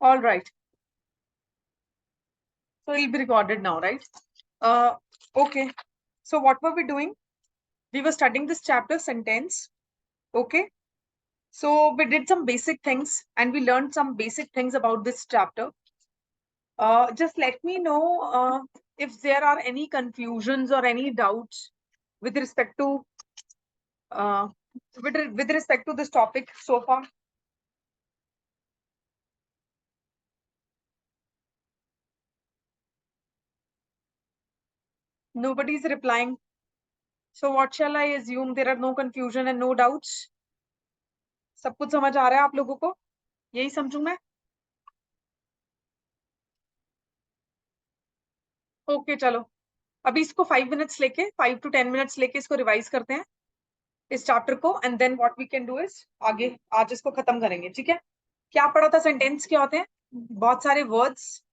All right. So it'll be recorded now, right? Okay. So what were we doing? We were studying this chapter, sentence. Okay. So we did some basic things and we learned some basic things about this chapter. Just let me know if there are any confusions or any doubts with respect to uh, with respect to this topic so far. Nobody is replying. So what shall I assume? There are no confusion and no doubts. सब कुछ समझ आ रहा है आप लोगों को? यही समझूं मैं? ओके चलो, अभी इसको 5 मिनट्स लेके 5 to 10 मिनट्स लेके इसको रिवाइज करते हैं इस चैप्टर को, and then what we can do is आगे आज इसको खत्म करेंगे, ठीक है? क्या पढ़ा था? सेंटेंस क्या होते हैं? बहुत सारे वर्ड्स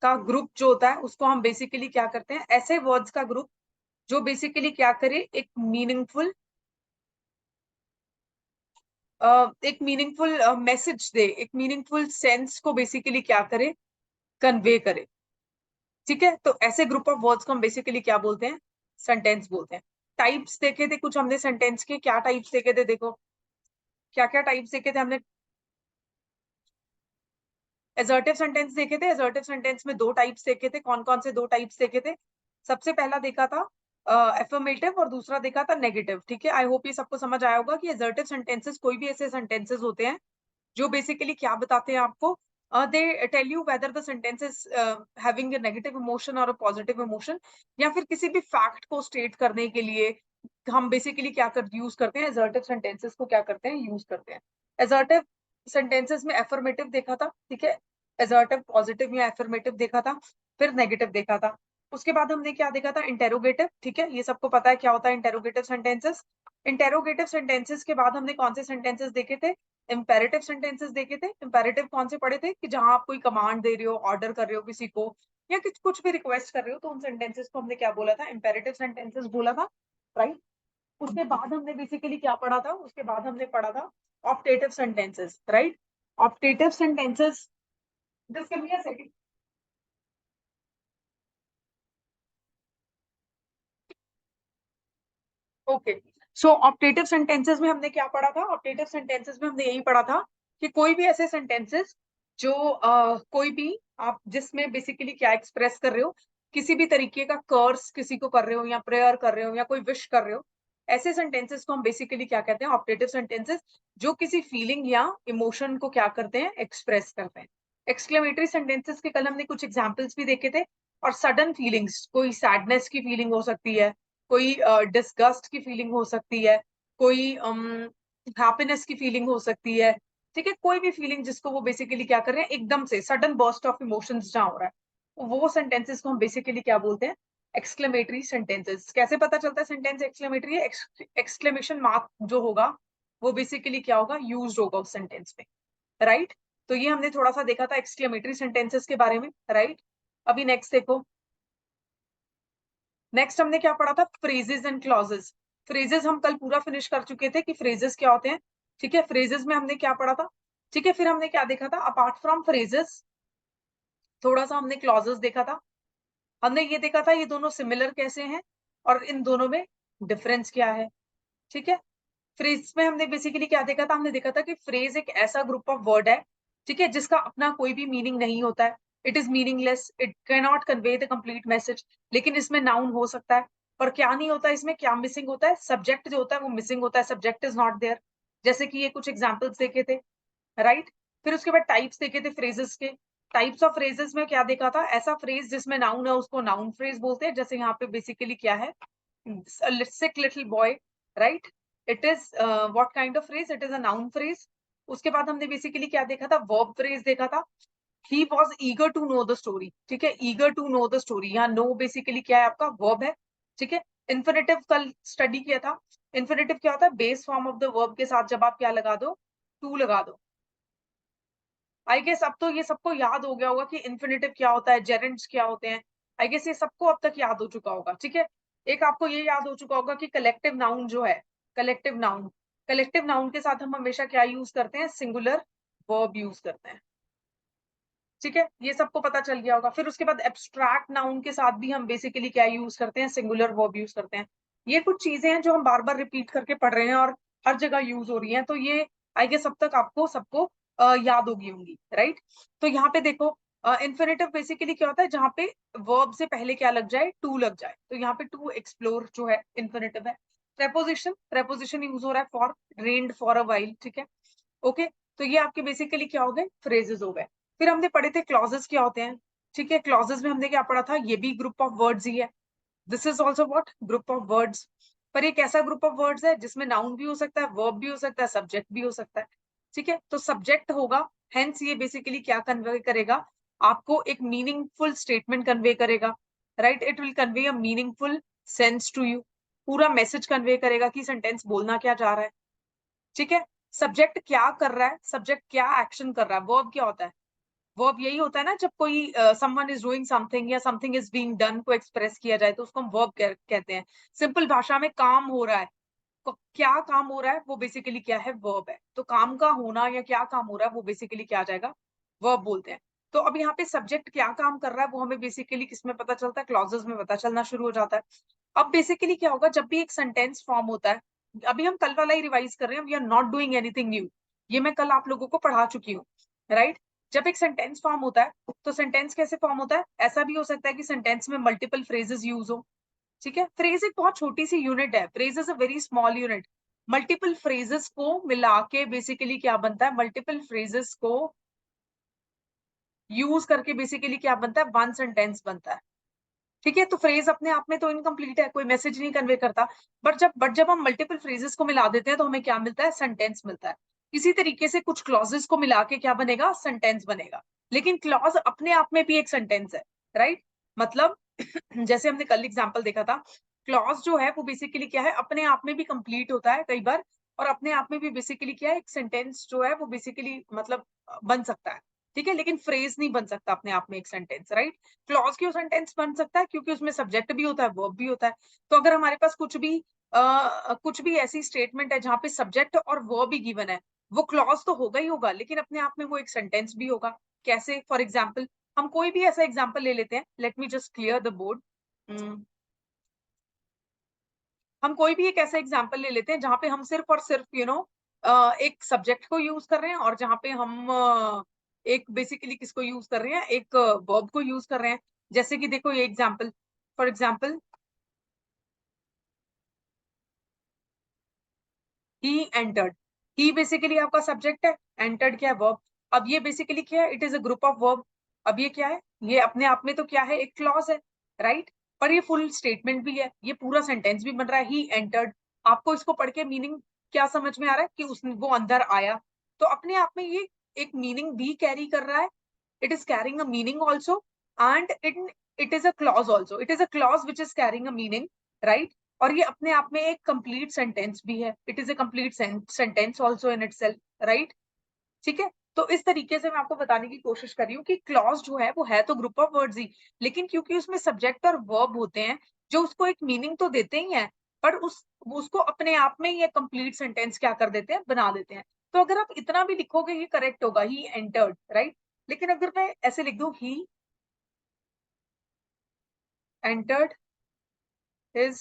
का ग्रुप जो होता है उसको हम बेसिकली क्या करते हैं, ऐसे वर्ड्स का ग्रुप जो बेसिकली क्या करे, एक मीनिंगफुल मैसेज दे, एक मीनिंगफुल सेंस को बेसिकली क्या करे, कन्वे करे, ठीक है? तो ऐसे ग्रुप ऑफ वर्ड्स को हम बेसिकली क्या बोलते हैं? सेंटेंस बोलते हैं। टाइप्स देखे थे कुछ हमने सेंटेंस के, क्या टाइप्स देखे थे? देखो क्या क्या टाइप्स देखे थे हमने। एसर्टिव सेंटेंस देखे थे। एसर्टिव सेंटेंस में दो टाइप्स देखे थे। कौन कौन से दो टाइप्स देखे थे? सबसे पहला देखा था एफर्मेटिव और दूसरा देखा था नेगेटिव, ठीक है? आई होप ये सबको समझ आया होगा कि एसर्टिव सेंटेंसेस कोई भी ऐसे सेंटेंसेस होते हैं जो बेसिकली क्या बताते हैं आपको, they tell you whether the sentence is having a negative emotion और अ पॉजिटिव इमोशन, या फिर किसी भी फैक्ट को स्टेट करने के लिए हम बेसिकली क्या कर यूज करते हैं, एसर्टिव सेंटेंसेस को क्या करते हैं, यूज करते हैं। एसर्टिव सेंटेंसेस में एफर्मेटिव देखा था, ठीक है? एसर्टिव पॉजिटिव या एफर्मेटिव देखा था, फिर नेगेटिव देखा था। उसके बाद हमने क्या देखा था? इंटेरोगेटिव, ठीक है? ये सबको पता है क्या होता है इंटेरोगेटिव सेंटेंसेस। इंटेरोगेटिव सेंटेंसेस के बाद हमने कौन से सेंटेंसेस देखे थे? इंपेरेटिव सेंटेंसेस देखे थे। इंपेरेटिव कौन से पढ़े थे? कि जहां आप कोई कमांड दे रहे हो, ऑर्डर कर रहे हो किसी को, या कुछ भी रिक्वेस्ट कर रहे हो, तो उन सेंटेंसेस को हमने क्या बोला था? इंपेरेटिव सेंटेंसेस बोला था, राइट? उसके बाद हमने बेसिकली क्या पढ़ा था? उसके बाद हमने पढ़ा था optative sentences, right? Optative sentences, just give me a second. Okay, so optative sentences में हमने क्या पढ़ा था? ऑप्टेटिव सेंटेंसेस में हमने यही पढ़ा था कि कोई भी ऐसे सेंटेंसेस जो कोई भी आप जिसमें बेसिकली क्या एक्सप्रेस कर रहे हो, किसी भी तरीके का कर्स किसी को कर रहे हो, या प्रेयर कर रहे हो, या कोई विश कर रहे हो, ऐसे सेंटेंसेस को हम बेसिकली क्या कहते हैं? ऑप्टेटिव सेंटेंसेस, जो किसी फीलिंग या इमोशन को क्या करते हैं? एक्सप्रेस करते हैं। एक्सक्लेमेटरी सेंटेंसेस के कल हमने कुछ एग्जाम्पल्स भी देखे थे। और सडन फीलिंग्स, कोई सैडनेस की फीलिंग हो सकती है, कोई डिस्गस्ट की फीलिंग हो सकती है, कोई हैप्पीनेस की फीलिंग हो सकती है, ठीक है? कोई भी फीलिंग जिसको वो बेसिकली क्या कर रहे हैं, एकदम से सडन बर्स्ट ऑफ इमोशंस जहां हो रहा है, वो सेंटेंसेस को हम बेसिकली क्या बोलते हैं? Exclamatory sentences. कैसे पता चलता है सेंटेंस एक्सक्लेमेटरी है? एक्सक्लेमेशन मार्क जो होगा वो बेसिकली क्या होगा? यूज होगा उस सेंटेंस में, राइट? तो ये हमने थोड़ा सा देखा था एक्सक्लेमेटरी सेंटेंसेस के बारे में, राइट? अभी नेक्स्ट देखो, नेक्स्ट हमने क्या पढ़ा था? Phrases and clauses. फ्रेजेस हम कल पूरा फिनिश कर चुके थे कि फ्रेजेस क्या होते हैं, ठीक है? फ्रेजेस में हमने क्या पढ़ा था, ठीक है? फिर हमने क्या देखा था? अपार्ट फ्रॉम फ्रेजेस थोड़ा सा हमने क्लॉजेस देखा था। हमने ये देखा था ये दोनों सिमिलर कैसे हैं और इन दोनों में डिफरेंस क्या है, ठीक है? फ्रेज में हमने बेसिकली क्या देखा था? हमने देखा था कि फ्रेज एक ऐसा ग्रुप ऑफ वर्ड है, ठीक है, जिसका अपना कोई भी मीनिंग नहीं होता है। It is meaningless, it can not convey the complete message. लेकिन इसमें नाउन हो सकता है, पर क्या नहीं होता इसमें? क्या मिसिंग होता है? सब्जेक्ट जो होता है वो मिसिंग होता है, सब्जेक्ट इज नॉट देयर। जैसे कि ये कुछ एग्जाम्पल्स देखे थे, राइट? फिर उसके बाद टाइप्स देखे थे फ्रेजेस के। टाइप्स ऑफ फ्रेजेस में क्या देखा था? ऐसा फ्रेज जिसमें नाउन है उसको नाउन फ्रेज बोलते हैं, जैसे यहाँ पे बेसिकली क्या है? sick little boy, right? It is what kind of phrase? It is a noun phrase. उसके बाद हमने बेसिकली क्या देखा था? वर्ब फ्रेज देखा था। He was eager to know the story, ठीक है? Eager to know the story, यहाँ नो बेसिकली क्या है? आपका वर्ब है, ठीक है? इन्फिनेटिव कल स्टडी किया था। इन्फिनेटिव क्या होता है? Base form of the verb के साथ जब आप क्या लगा दो? टू लगा दो। आई गेस अब तो ये सबको याद हो गया होगा कि इन्फिनेटिव क्या होता है, जेरेंट्स क्या होते हैं। आई गेस ये सबको अब तक याद हो चुका होगा, ठीक है? एक आपको ये याद हो चुका होगा कि कलेक्टिव नाउन जो है, कलेक्टिव नाउन के साथ हम हमेशा क्या यूज करते हैं? सिंगुलर वर्ब यूज करते हैं, ठीक है, ये सबको पता चल गया होगा। फिर उसके बाद एब्स्ट्रैक्ट नाउन के साथ भी हम बेसिकली क्या यूज करते हैं, सिंगुलर वर्ब यूज करते हैं। ये कुछ चीजें हैं जो हम बार बार रिपीट करके पढ़ रहे हैं और हर जगह यूज हो रही हैं, तो ये आई गेस अब तक आपको सबको याद होंगी, राइट। तो यहाँ पे देखो इन्फिनेटिव बेसिकली क्या होता है, जहाँ पे वर्ब से पहले क्या लग जाए, टू लग जाए। तो यहाँ पे टू एक्सप्लोर जो है इन्फिनेटिव है। प्रेपोजिशन यूज हो रहा है for, rained for a while, ठीक है, ओके। तो ये आपके बेसिकली क्या हो गए, फ्रेजेस हो गए। फिर हमने पढ़े थे क्लॉजेस क्या होते हैं, ठीक है। क्लॉजेस में हमने क्या पढ़ा था, ये भी ग्रुप ऑफ वर्ड्स ही है। This is also what, group of words. पर एक ऐसा ग्रुप ऑफ वर्ड्स है जिसमें नाउन भी हो सकता है, वर्ब भी हो सकता है, सब्जेक्ट भी हो सकता है, ठीक है। तो सब्जेक्ट होगा, हेंस ये बेसिकली क्या कन्वे करेगा, आपको एक मीनिंगफुल स्टेटमेंट कन्वे करेगा, right. It will convey a meaningful sense to you, पूरा मैसेज कन्वे करेगा कि सेंटेंस बोलना क्या चाह रहा है, ठीक है। सब्जेक्ट क्या कर रहा है, सब्जेक्ट क्या एक्शन कर रहा है। वर्ब क्या होता है, वर्ब यही होता है ना, जब कोई समवन इज डूइंग समथिंग या समथिंग इज बीइंग डन को एक्सप्रेस किया जाए तो उसको हम वर्ब कहते हैं। सिंपल भाषा में काम हो रहा है, क्या काम हो रहा है वो बेसिकली क्या है, वर्ब है। तो काम का होना या क्या काम हो रहा है वो बेसिकली क्या आ जाएगा, वर्ब बोलते हैं। तो अब यहाँ पे सब्जेक्ट क्या काम कर रहा है वो हमें बेसिकली किसमें पता चलता है, क्लॉजेस में पता चलना शुरू हो जाता है। अब बेसिकली क्या होगा, जब भी एक सेंटेंस फॉर्म होता है, अभी हम कल वाला ही रिवाइज कर रहे हैं, we are not doing anything new, ये मैं कल आप लोगों को पढ़ा चुकी हूँ, राइट। जब एक सेंटेंस फॉर्म होता है तो सेंटेंस कैसे फॉर्म होता है, ऐसा भी हो सकता है कि सेंटेंस में मल्टीपल फ्रेजेस यूज हो, ठीक है। फ्रेज एक बहुत छोटी सी यूनिट है, phrase is a very small unit. Multiple phrases को मिला के बेसिकली क्या बनता है, मल्टीपल फ्रेजेस को यूज करके बेसिकली क्या बनता है, वन सेंटेंस बनता है, ठीक है। तो फ्रेज अपने आप में तो इनकम्प्लीट है, कोई मैसेज नहीं कन्वे करता, बट जब हम मल्टीपल फ्रेजेस को मिला देते हैं तो हमें क्या मिलता है, सेंटेंस मिलता है। इसी तरीके से कुछ क्लॉजेस को मिला के क्या बनेगा, सेंटेंस बनेगा। लेकिन क्लॉज अपने आप में भी एक सेंटेंस है, राइट। मतलब जैसे हमने कल एग्जांपल देखा था, क्लॉज जो है वो बेसिकली क्या है, अपने आप में भी कंप्लीट होता है कई बार, और अपने आप में भी बेसिकली क्या है, एक सेंटेंस जो है वो बेसिकली मतलब बन सकता है, ठीक है। लेकिन फ्रेज नहीं बन सकता अपने आप में एक सेंटेंस, राइट। क्लॉज क्यों सेंटेंस बन सकता है, क्योंकि उसमें सब्जेक्ट भी होता है, वर्ब भी होता है। तो अगर हमारे पास कुछ भी ऐसी स्टेटमेंट है जहाँ पे सब्जेक्ट और वर्ब ही गिवन है, वो क्लॉज तो होगा ही होगा, लेकिन अपने आप में वो एक सेंटेंस भी होगा। कैसे, फॉर एग्जाम्पल हम कोई भी ऐसा एग्जाम्पल ले लेते हैं, let me just clear the board. हम कोई भी एक ऐसा एग्जाम्पल ले लेते हैं जहाँ पे हम सिर्फ और सिर्फ एक सब्जेक्ट को यूज कर रहे हैं, और जहाँ पे हम एक बेसिकली किसको यूज कर रहे हैं, एक वर्ब को यूज कर रहे हैं। जैसे कि देखो ये example, for example he entered, he basically आपका सब्जेक्ट है, एंटर्ड क्या है, वर्ब। अब ये बेसिकली क्या है, it is a group of verb. अब ये क्या है, ये अपने आप में तो क्या है, एक क्लॉज है, राइट। पर ये फुल स्टेटमेंट भी है, ये पूरा सेंटेंस भी बन रहा है, ही एंटर्ड। आपको इसको पढ़ के मीनिंग क्या समझ में आ रहा है, कि उसने वो अंदर आया। तो अपने आप में ये एक मीनिंग भी कैरी कर रहा है, it is carrying a meaning also, and it is a clause also, it is a clause which is carrying a meaning, right। और ये अपने आप में एक कंप्लीट सेंटेंस भी है, it is a complete sentence also in itself, right. ठीक है। तो इस तरीके से मैं आपको बताने की कोशिश कर रही हूँ कि क्लॉज जो है वो है तो ग्रुप ऑफ वर्ड्स ही, लेकिन क्योंकि उसमें सब्जेक्ट और वर्ब होते हैं जो उसको एक मीनिंग तो देते ही हैं, पर उसको अपने आप में ये कंप्लीट सेंटेंस क्या कर देते हैं, बना देते हैं। तो अगर आप इतना भी लिखोगे ये करेक्ट होगा, ही एंटर्ड, राइट। लेकिन अगर मैं ऐसे लिख दूं, ही एंटर्ड हिज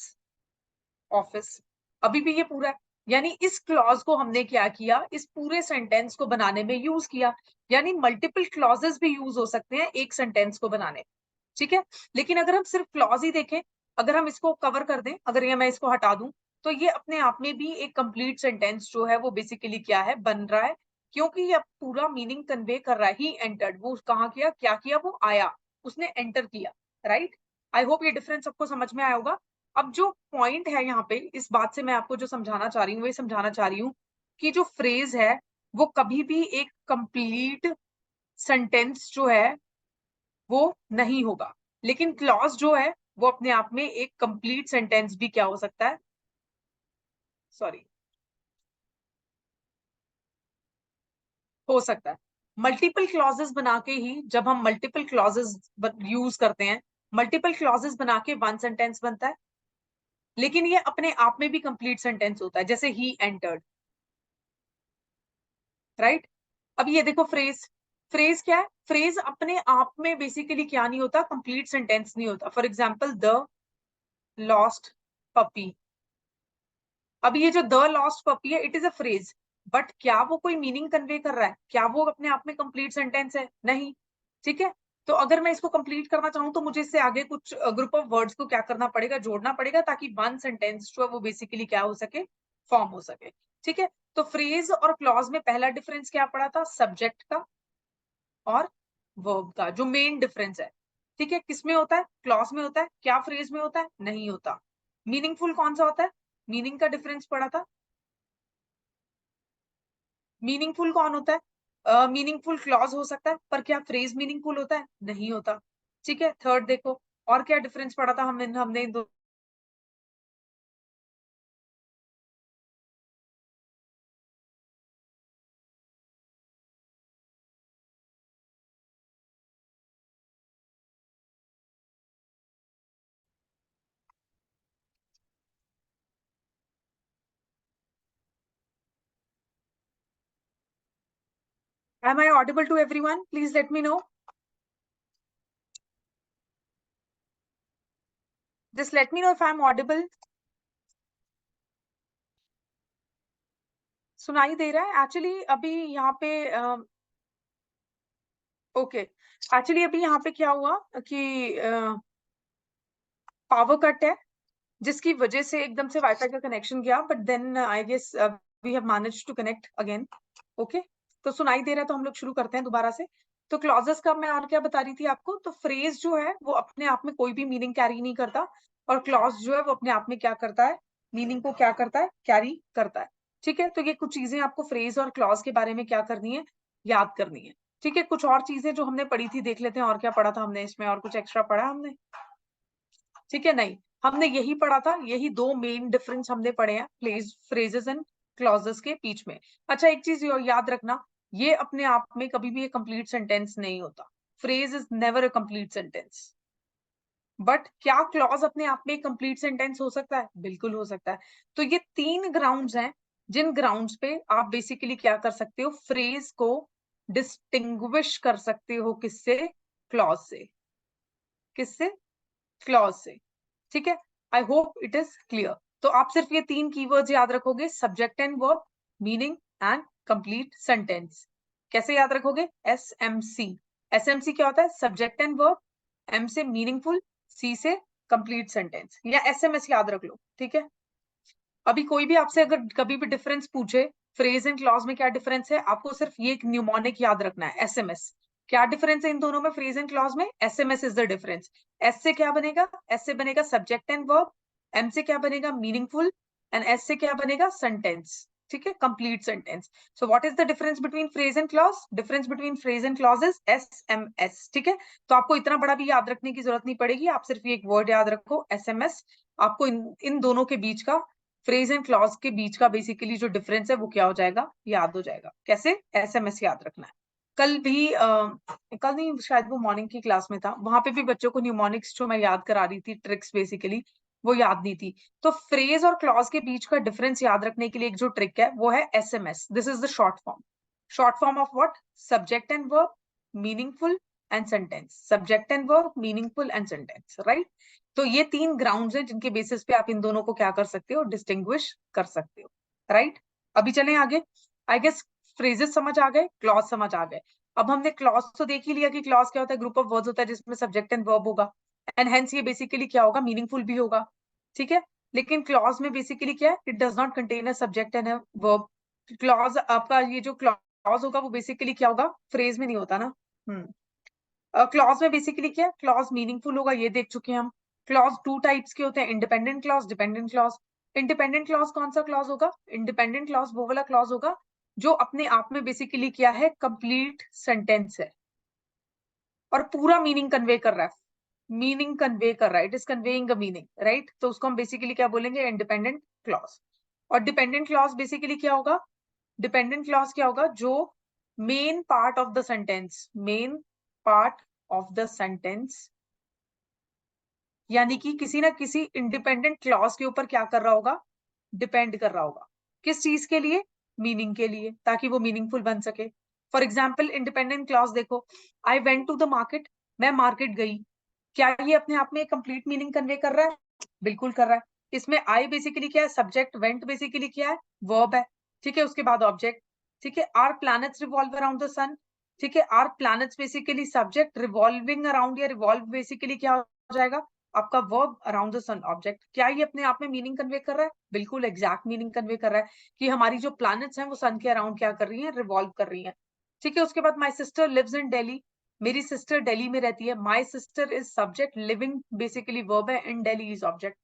ऑफिस, अभी भी ये पूरा है। यानी इस क्लॉज को हमने क्या किया, इस पूरे सेंटेंस को बनाने में यूज किया। यानी मल्टीपल क्लॉजेस भी यूज हो सकते हैं एक सेंटेंस को बनाने, ठीक है। लेकिन अगर हम सिर्फ क्लॉज ही देखें, अगर हम इसको कवर कर दें, अगर ये मैं इसको हटा दूं, तो ये अपने आप में भी एक कंप्लीट सेंटेंस जो है वो बेसिकली क्या है, बन रहा है। क्योंकि ये पूरा मीनिंग कन्वे कर रहा है, ही एंटर्ड, वो कहाँ किया, क्या किया, वो आया, उसने एंटर किया, राइट। आई होप ये डिफरेंस सबको समझ में आया होगा। अब जो पॉइंट है यहाँ पे, इस बात से मैं आपको जो समझाना चाह रही हूँ, वो समझाना चाह रही हूँ कि जो फ्रेज है वो कभी भी एक कंप्लीट सेंटेंस जो है वो नहीं होगा, लेकिन क्लॉज जो है वो अपने आप में एक कंप्लीट सेंटेंस भी क्या हो सकता है, सॉरी, हो सकता है। मल्टीपल क्लॉजेस बना के ही, जब हम मल्टीपल क्लॉजेस यूज करते हैं, मल्टीपल क्लॉजेस बना के वन सेंटेंस बनता है, लेकिन ये अपने आप में भी कंप्लीट सेंटेंस होता है, जैसे ही एंटर्ड, राइट। अब ये देखो फ्रेज, फ्रेज क्या है? फ्रेज अपने आप में बेसिकली क्या नहीं होता, कंप्लीट सेंटेंस नहीं होता। For example the lost puppy, अब ये जो द लॉस्ट पपी है, it is a phrase, but क्या वो कोई मीनिंग कन्वे कर रहा है? क्या वो अपने आप में कंप्लीट सेंटेंस है? नहीं। ठीक है, तो अगर मैं इसको कंप्लीट करना चाहूँ तो मुझे इससे आगे कुछ ग्रुप ऑफ वर्ड्स को क्या करना पड़ेगा, जोड़ना पड़ेगा, ताकि वन सेंटेंस जो है वो बेसिकली क्या हो सके, फॉर्म हो सके। ठीक है, तो फ्रेज और क्लॉज में पहला डिफरेंस क्या पड़ा था? सब्जेक्ट का और वर्ब का, जो मेन डिफरेंस है। ठीक है, किसमें होता है? क्लॉज में होता है। क्या फ्रेज में होता है? नहीं होता। मीनिंगफुल कौन सा होता है? मीनिंग का डिफरेंस पड़ा था। मीनिंगफुल कौन होता है? मीनिंगफुल क्लॉज हो सकता है, पर क्या फ्रेज मीनिंगफुल होता है? नहीं होता। ठीक है, थर्ड देखो, और क्या डिफरेंस पड़ा था हमने इन दो। Am I audible to everyone? Please let me know. Just let me know if I'm audible. सुनाई दे रहा है? एक्चुअली अभी यहाँ पे ओके, एक्चुअली अभी यहाँ पे क्या हुआ कि पावर कट है, जिसकी वजह से एकदम से वाईफाई का कनेक्शन गया, but then I guess we have managed to connect again. Okay, तो सुनाई दे रहा है तो हम लोग शुरू करते हैं दोबारा से। तो क्लॉजेस का मैं और क्या बता रही थी आपको, तो फ्रेज जो है वो अपने आप में कोई भी मीनिंग कैरी नहीं करता, और क्लॉज जो है वो अपने आप में क्या करता है, मीनिंग को क्या करता है, कैरी करता है। ठीक है, तो ये कुछ चीजें आपको फ्रेज और क्लॉज के बारे में क्या करनी है, याद करनी है। ठीक है, कुछ और चीजें जो हमने पढ़ी थी देख लेते हैं, और क्या पढ़ा था हमने इसमें, और कुछ एक्स्ट्रा पढ़ा हमने? ठीक है, नहीं, हमने यही पढ़ा था, यही दो मेन डिफरेंस हमने पढ़े हैं फ्रेजेस एंड क्लॉजेस के बीच में। अच्छा, एक चीज याद रखना, ये अपने आप में कभी भी एक कंप्लीट सेंटेंस नहीं होता। Phrase is never a complete sentence, but क्या क्लॉज अपने आप में एक कंप्लीट सेंटेंस हो सकता है? बिल्कुल हो सकता है। तो ये तीन ग्राउंड्स हैं, जिन ग्राउंड्स पे आप बेसिकली क्या कर सकते हो, फ्रेज को डिस्टिंग्विश कर सकते हो। किससे? क्लॉज से। किससे? क्लॉज से। ठीक है, आई होप इट इज क्लियर। तो आप सिर्फ ये तीन कीवर्ड्स याद रखोगे, subject and verb, meaning and complete sentence. कैसे याद रखोगे? SMC। SMC क्या होता है? सब्जेक्ट एंड वर्ब, M से मीनिंगफुल, C से कंप्लीट सेंटेंस, या SMS याद रख लो। ठीक है, अभी कोई भी आपसे अगर कभी भी डिफरेंस पूछे, फ्रेज एंड क्लॉज में क्या डिफरेंस है, आपको सिर्फ ये न्यूमोनिक याद रखना है, SMS। क्या डिफरेंस है इन दोनों में, फ्रेज एंड क्लॉज में? SMS is the difference. S से क्या बनेगा? S से बनेगा सब्जेक्ट एंड वर्ब, M से क्या बनेगा? मीनिंगफुल, एंड S से क्या बनेगा? सेंटेंस। ठीक है, complete sentence. So what is the difference between phrase and clause? Difference between phrase and clause is SMS। ठीक है, तो आपको इतना बड़ा भी याद रखने की जरूरत नहीं पड़ेगी, आप सिर्फ ये एक वर्ड याद रखो, SMS। आपको इन दोनों के बीच का, फ्रेज एंड क्लॉज के बीच का बेसिकली जो डिफरेंस है वो क्या हो जाएगा, याद हो जाएगा। कैसे? SMS याद रखना है। कल भी कल नहीं, शायद वो मॉर्निंग की क्लास में था, वहां पे भी बच्चों को न्यूमोनिक्स जो मैं याद करा रही थी, ट्रिक्स बेसिकली, वो याद नहीं थी। तो फ्रेज और क्लॉज के बीच का डिफरेंस याद रखने के लिए एक जो ट्रिक है वो है SMS। This is the short form. Short form of what? Subject and verb, meaningful and sentence. Subject and verb, meaningful and sentence, right? तो ये तीन ग्राउंड्स हैं जिनके बेसिस पे आप इन दोनों को क्या कर सकते हो, डिस्टिंग्विश कर सकते हो, राइट? अभी चलें आगे। आई गेस फ्रेजेस समझ आ गए, क्लॉज समझ आ गए। अब हमने क्लॉज तो देख ही लिया कि क्लॉज क्या होता है, ग्रुप ऑफ वर्ड्स होता है जिसमें सब्जेक्ट एंड वर्ब होगा, एंड हेंस ये बेसिकली क्या होगा, मीनिंगफुल भी होगा। ठीक है, लेकिन क्लॉज में बेसिकली क्या है, it does not contain a subject and a verb. Clause आपका ये जो क्लॉज होगा वो बेसिकली क्या होगा, फ्रेज में नहीं होता ना। क्लॉज में बेसिकली क्या है, क्लॉज मीनिंगफुल होगा, ये देख चुके हैं हम। क्लॉज टू टाइप्स के होते हैं, independent clause, dependent clause. Independent clause कौन सा क्लॉज होगा? इंडिपेंडेंट क्लॉज वो वाला क्लॉज होगा जो अपने आप में बेसिकली क्या है, कंप्लीट सेंटेंस है और पूरा मीनिंग कन्वे कर रहा है। मीनिंग कन्वे कर रहा है, it is conveying a meaning, right? तो उसको हम बेसिकली क्या बोलेंगे, इंडिपेंडेंट क्लॉज। और डिपेंडेंट क्लॉज बेसिकली क्या होगा? डिपेंडेंट क्लॉज क्या होगा? जो main part of the sentence, main part of the sentence, यानी कि किसी ना किसी इंडिपेंडेंट क्लॉज के ऊपर क्या कर रहा होगा, डिपेंड कर रहा होगा। किस चीज के लिए? मीनिंग के लिए, ताकि वो मीनिंगफुल बन सके। फॉर एग्जाम्पल इंडिपेंडेंट क्लॉज देखो, I went to the market, मैं मार्केट गई, क्या ये अपने आप में कंप्लीट मीनिंग कन्वे कर रहा है? बिल्कुल कर रहा है। इसमें आई बेसिकली क्या है? सब्जेक्ट, वेंट बेसिकली क्या है? वर्ब है। ठीक है, उसके बाद ऑब्जेक्ट। ठीक है, are planets revolve around the sun. ठीक है, are planets basically subject, revolving around या रिवॉल्व बेसिकली क्या हो जाएगा? आपका verb, around the sun object. क्या ये अपने आप में मीनिंग कन्वे कर रहा है? बिल्कुल एग्जैक्ट मीनिंग कन्वे कर रहा है कि हमारी जो प्लैनेट्स हैं वो सन के अराउंड क्या कर रही हैं? रिवॉल्व कर रही हैं। ठीक है, उसके बाद my sister lives in Delhi, मेरी सिस्टर दिल्ली में रहती है। My sister is subject, living basically verb है, इन दिल्ली इज ऑब्जेक्ट।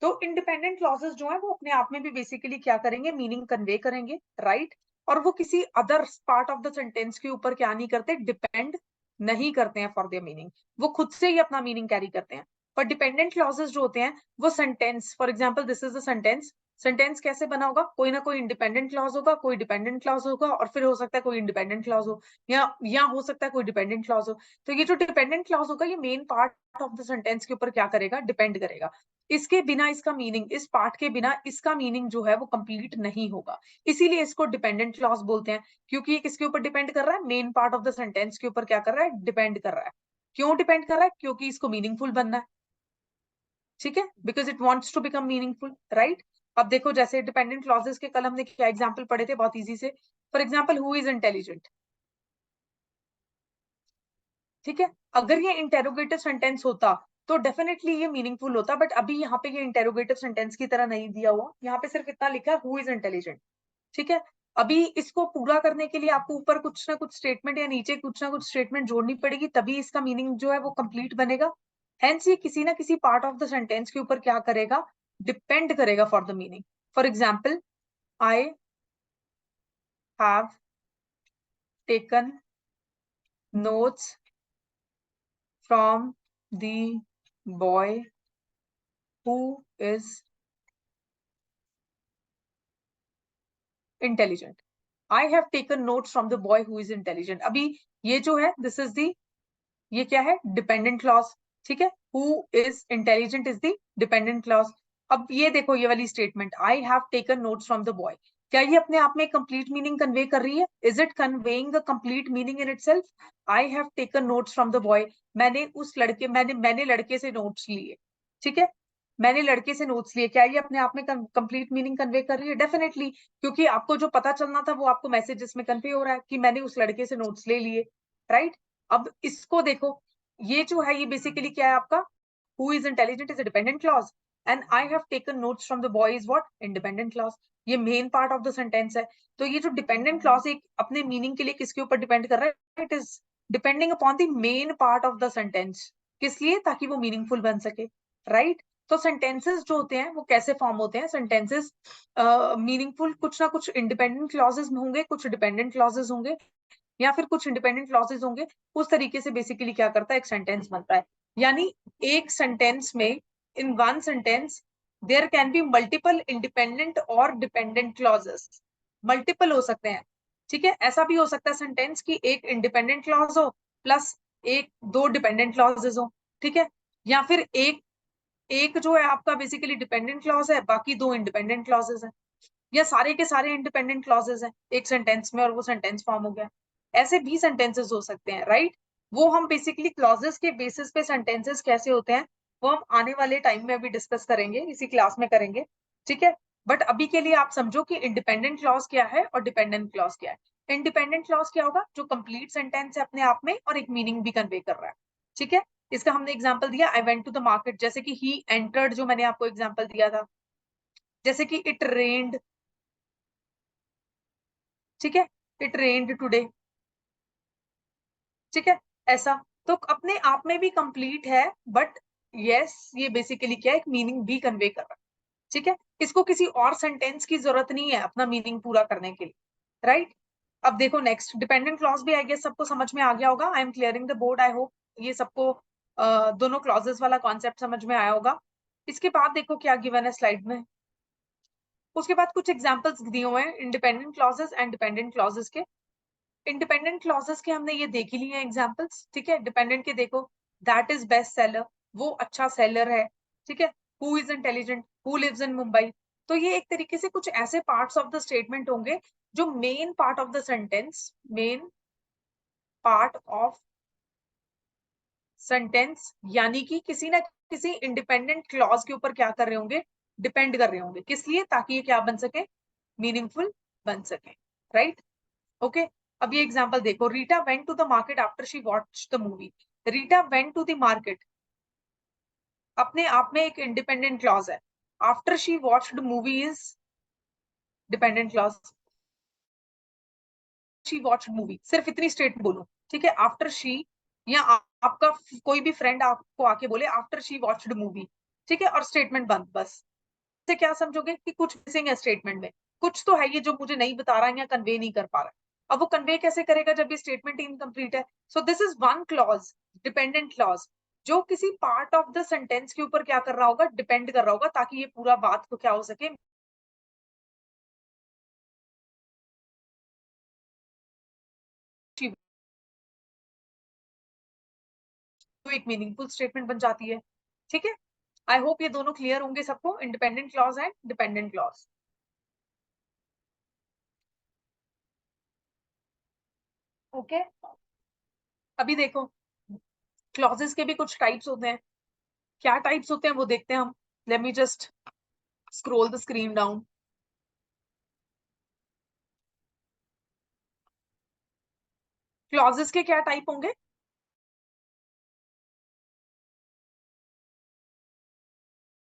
तो इंडिपेंडेंट क्लॉजेस जो है वो अपने आप में भी बेसिकली क्या करेंगे? मीनिंग कन्वे करेंगे, राइट? और वो किसी other part of the sentence के ऊपर क्या नहीं करते? डिपेंड नहीं करते हैं फॉर देयर मीनिंग, वो खुद से ही अपना मीनिंग कैरी करते हैं। पर डिपेंडेंट क्लॉजेस जो होते हैं वो sentence, for example this is the sentence, sentence कैसे बना होगा? कोई ना कोई इंडिपेंडेंट क्लॉज होगा, कोई डिपेंडेंट क्लॉज होगा, और फिर हो सकता है कोई इंडिपेंडेंट क्लॉज हो, या हो सकता है कोई डिपेंडेंट क्लॉज हो। तो ये जो डिपेंडेंट क्लॉज होगा ये main part of the sentence के ऊपर क्या करेगा? डिपेंड करेगा। इसके बिना इसका मीनिंग, इस पार्ट के बिना इसका मीनिंग जो है वो कंप्लीट नहीं होगा। इसीलिए इसको डिपेंडेंट क्लॉज बोलते हैं, क्योंकि ये किसके ऊपर डिपेंड कर रहा है? Main part of the sentence के ऊपर क्या कर रहा है? डिपेंड कर रहा है। क्यों डिपेंड कर रहा है? क्योंकि इसको मीनिंगफुल बनना है। ठीक है, because it wants to become meaningful, right? अब देखो, जैसे डिपेंडेंट क्लॉजेस के कल हमने क्या एग्जाम्पल पढ़े थे बहुत इजी से। For example, who is intelligent. ठीक है, अगर ये इंटेरोगेटिव सेंटेंस होता तो डेफिनेटली ये मीनिंगफुल होता, बट अभी यहाँ पे ये इंटेरोगेटिव सेंटेंस की तरह नहीं दिया हुआ, यहाँ पे सिर्फ इतना लिखा है हु इज इंटेलिजेंट। ठीक है, अभी इसको पूरा करने के लिए आपको ऊपर कुछ ना कुछ स्टेटमेंट या नीचे कुछ ना कुछ स्टेटमेंट जोड़नी पड़ेगी, तभी इसका मीनिंग जो है वो कंप्लीट बनेगा। हेंस ये किसी ना किसी पार्ट ऑफ द सेंटेंस के ऊपर क्या करेगा? डिपेंड करेगा for the meaning. For example, I have taken notes from the boy who is intelligent. I have taken notes from the boy who is intelligent. अभी ये जो है दिस इज दी, ये क्या है? Dependent clause. ठीक है, who is intelligent is the dependent clause. अब ये देखो, ये वाली statement, I have taken notes from the boy, क्या ये अपने आप में कंप्लीट मीनिंग कन्वे कर रही है? Is it conveying the complete meaning in itself? I have taken notes from the boy, मैंने उस लड़के, मैंने लड़के से नोट्स लिए। ठीक है, मैंने लड़के से नोट्स लिए, क्या ये अपने आप में कंप्लीट मीनिंग कन्वे कर रही है? डेफिनेटली, क्योंकि आपको जो पता चलना था वो आपको मैसेजेस में कन्वे हो रहा है कि मैंने उस लड़के से नोट्स ले लिए, राइट? अब इसको देखो, ये जो है ये बेसिकली क्या है आपका? Who is intelligent is a dependent clause, and I have taken notes from the boy is what? Independent clause. ये main part of the sentence है। तो ये जो डिपेंडेंट क्लॉज एक अपने मीनिंग के लिए किसके ऊपर डिपेंड कर रहा है? It is depending upon the main part of the sentence. किस लिए? ताकि वो मीनिंगफुल बन सके, राइट? तो सेंटेंसेस जो होते हैं वो कैसे फॉर्म होते हैं? सेंटेंसेस मीनिंगफुल कुछ ना कुछ इंडिपेंडेंट क्लॉजेस में होंगे, कुछ डिपेंडेंट क्लॉजेस होंगे, या फिर कुछ इंडिपेंडेंट क्लॉजेस होंगे। उस तरीके से बेसिकली क्या करता है? एक सेंटेंस बनता है। यानी एक सेंटेंस में, in one sentence there can be multiple independent और डिपेंडेंट क्लॉजेस। मल्टीपल हो सकते हैं। ठीक है, ऐसा भी हो सकता है सेंटेंस की एक इंडिपेंडेंट क्लॉज हो प्लस एक दो डिपेंडेंट क्लॉजेस हो। ठीक है, या फिर एक एक जो है आपका बेसिकली डिपेंडेंट क्लॉज है, बाकी दो इंडिपेंडेंट क्लॉजेस हैं, या सारे के सारे इंडिपेंडेंट क्लॉजेस हैं एक सेंटेंस में और वो सेंटेंस फॉर्म हो गया। ऐसे भी सेंटेंसेस हो सकते हैं, राइट? वो हम बेसिकली क्लॉजेस के बेसिस पे सेंटेंसेस कैसे होते हैं वो हम आने वाले टाइम में अभी डिस्कस करेंगे, इसी क्लास में करेंगे। ठीक है, बट अभी के लिए आप समझो कि इंडिपेंडेंट क्लॉज क्या है और डिपेंडेंट क्लॉज क्या है। इंडिपेंडेंट क्लॉज क्या होगा? जो कंप्लीट सेंटेंस है अपने आप में और एक मीनिंग भी कन्वे कर रहा है। ठीक है, इसका हमने एग्जाम्पल दिया, I went to the market, जैसे कि ही एंटर्ड, जो मैंने आपको एग्जाम्पल दिया था। जैसे कि इट रेन्ड। ठीक है, इट रेन्ड टुडे। ठीक है, ऐसा तो अपने आप में भी कंप्लीट है, बट यस ये बेसिकली क्या है? एक मीनिंग भी कन्वे कर रहा है। ठीक है, इसको किसी और सेंटेंस की जरूरत नहीं है अपना मीनिंग पूरा करने के लिए, राइट? अब देखो नेक्स्ट, डिपेंडेंट क्लॉज भी आई गेस सबको समझ में आ गया होगा। I am clearing the board, I hope ये सबको दोनों क्लॉजेस वाला कॉन्सेप्ट समझ में आया होगा। इसके बाद देखो क्या गिवन है स्लाइड में। उसके बाद कुछ एग्जाम्पल्स दिए हुए हैं independent clauses and dependent clauses के। इंडिपेंडेंट क्लॉजेस के हमने ये देख ही लिए एग्जांपल्स। ठीक है, डिपेंडेंट के देखो, दैट इज बेस्ट सेलर, वो अच्छा सेलर है। ठीक है, who is intelligent, who lives in Mumbai. तो ये एक तरीके से कुछ ऐसे पार्ट्स ऑफ द स्टेटमेंट होंगे जो main part of the sentence, main part of sentence, यानी कि किसी ना किसी इंडिपेंडेंट क्लॉज के ऊपर क्या कर रहे होंगे, डिपेंड कर रहे होंगे। किस लिए? ताकि ये क्या बन सके, मीनिंगफुल बन सके, राइट? ओके, अब ये एग्जांपल देखो, Rita went to the market after she watched the movie. Rita went to the market अपने आप में एक इंडिपेंडेंट क्लॉज है। After she watched movie is dependent clause. She watched movie, सिर्फ इतनी स्टेटमेंट बोलो, ठीक है? आफ्टर शी, या आपका कोई भी फ्रेंड आपको आके बोले आफ्टर शी वॉच्ड मूवी, ठीक है, और स्टेटमेंट बंद, बस। से क्या समझोगे कि कुछ मिसिंग है स्टेटमेंट में, कुछ तो है ये जो मुझे नहीं बता रहा है या कन्वे नहीं कर पा रहा है। अब वो कन्वे कैसे करेगा जब ये स्टेटमेंट इनकम्प्लीट है? So this is one clause, dependent clause, जो किसी पार्ट ऑफ द सेंटेंस के ऊपर क्या कर रहा होगा, डिपेंड कर रहा होगा, ताकि ये पूरा बात को क्या हो सके, तो एक मीनिंगफुल स्टेटमेंट बन जाती है, ठीक है? आई होप ये दोनों क्लियर होंगे सबको, independent clause and dependent clause. Okay, अभी देखो, क्लॉजेस के भी कुछ टाइप्स होते हैं। क्या टाइप्स होते हैं वो देखते हैं हम। Let me just scroll the screen down. Clauses के क्या टाइप होंगे?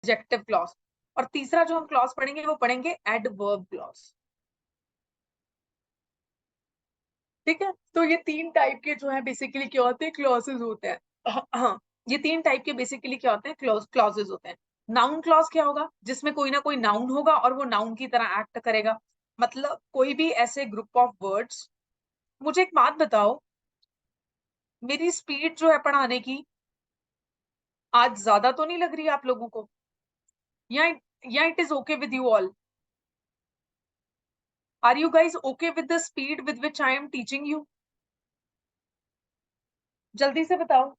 एडजेक्टिव क्लॉज, और तीसरा जो हम क्लॉज पढ़ेंगे वो पढ़ेंगे एडवर्ब क्लॉज, ठीक है? तो ये तीन टाइप के जो है बेसिकली क्या होते हैं, क्लॉजेस होते हैं। हाँ, ये तीन टाइप के बेसिकली क्या होते हैं, क्लॉजेस होते हैं। नाउन क्लॉज क्या होगा? जिसमें कोई ना कोई नाउन होगा और वो नाउन की तरह एक्ट करेगा। मतलब कोई भी ऐसे ग्रुप ऑफ वर्ड्स। मुझे एक बात बताओ, मेरी स्पीड जो है पढ़ाने की आज ज्यादा तो नहीं लग रही है आप लोगों को? या it is okay with you all? Are you guys okay with the speed with which I am teaching you? जल्दी से बताओ।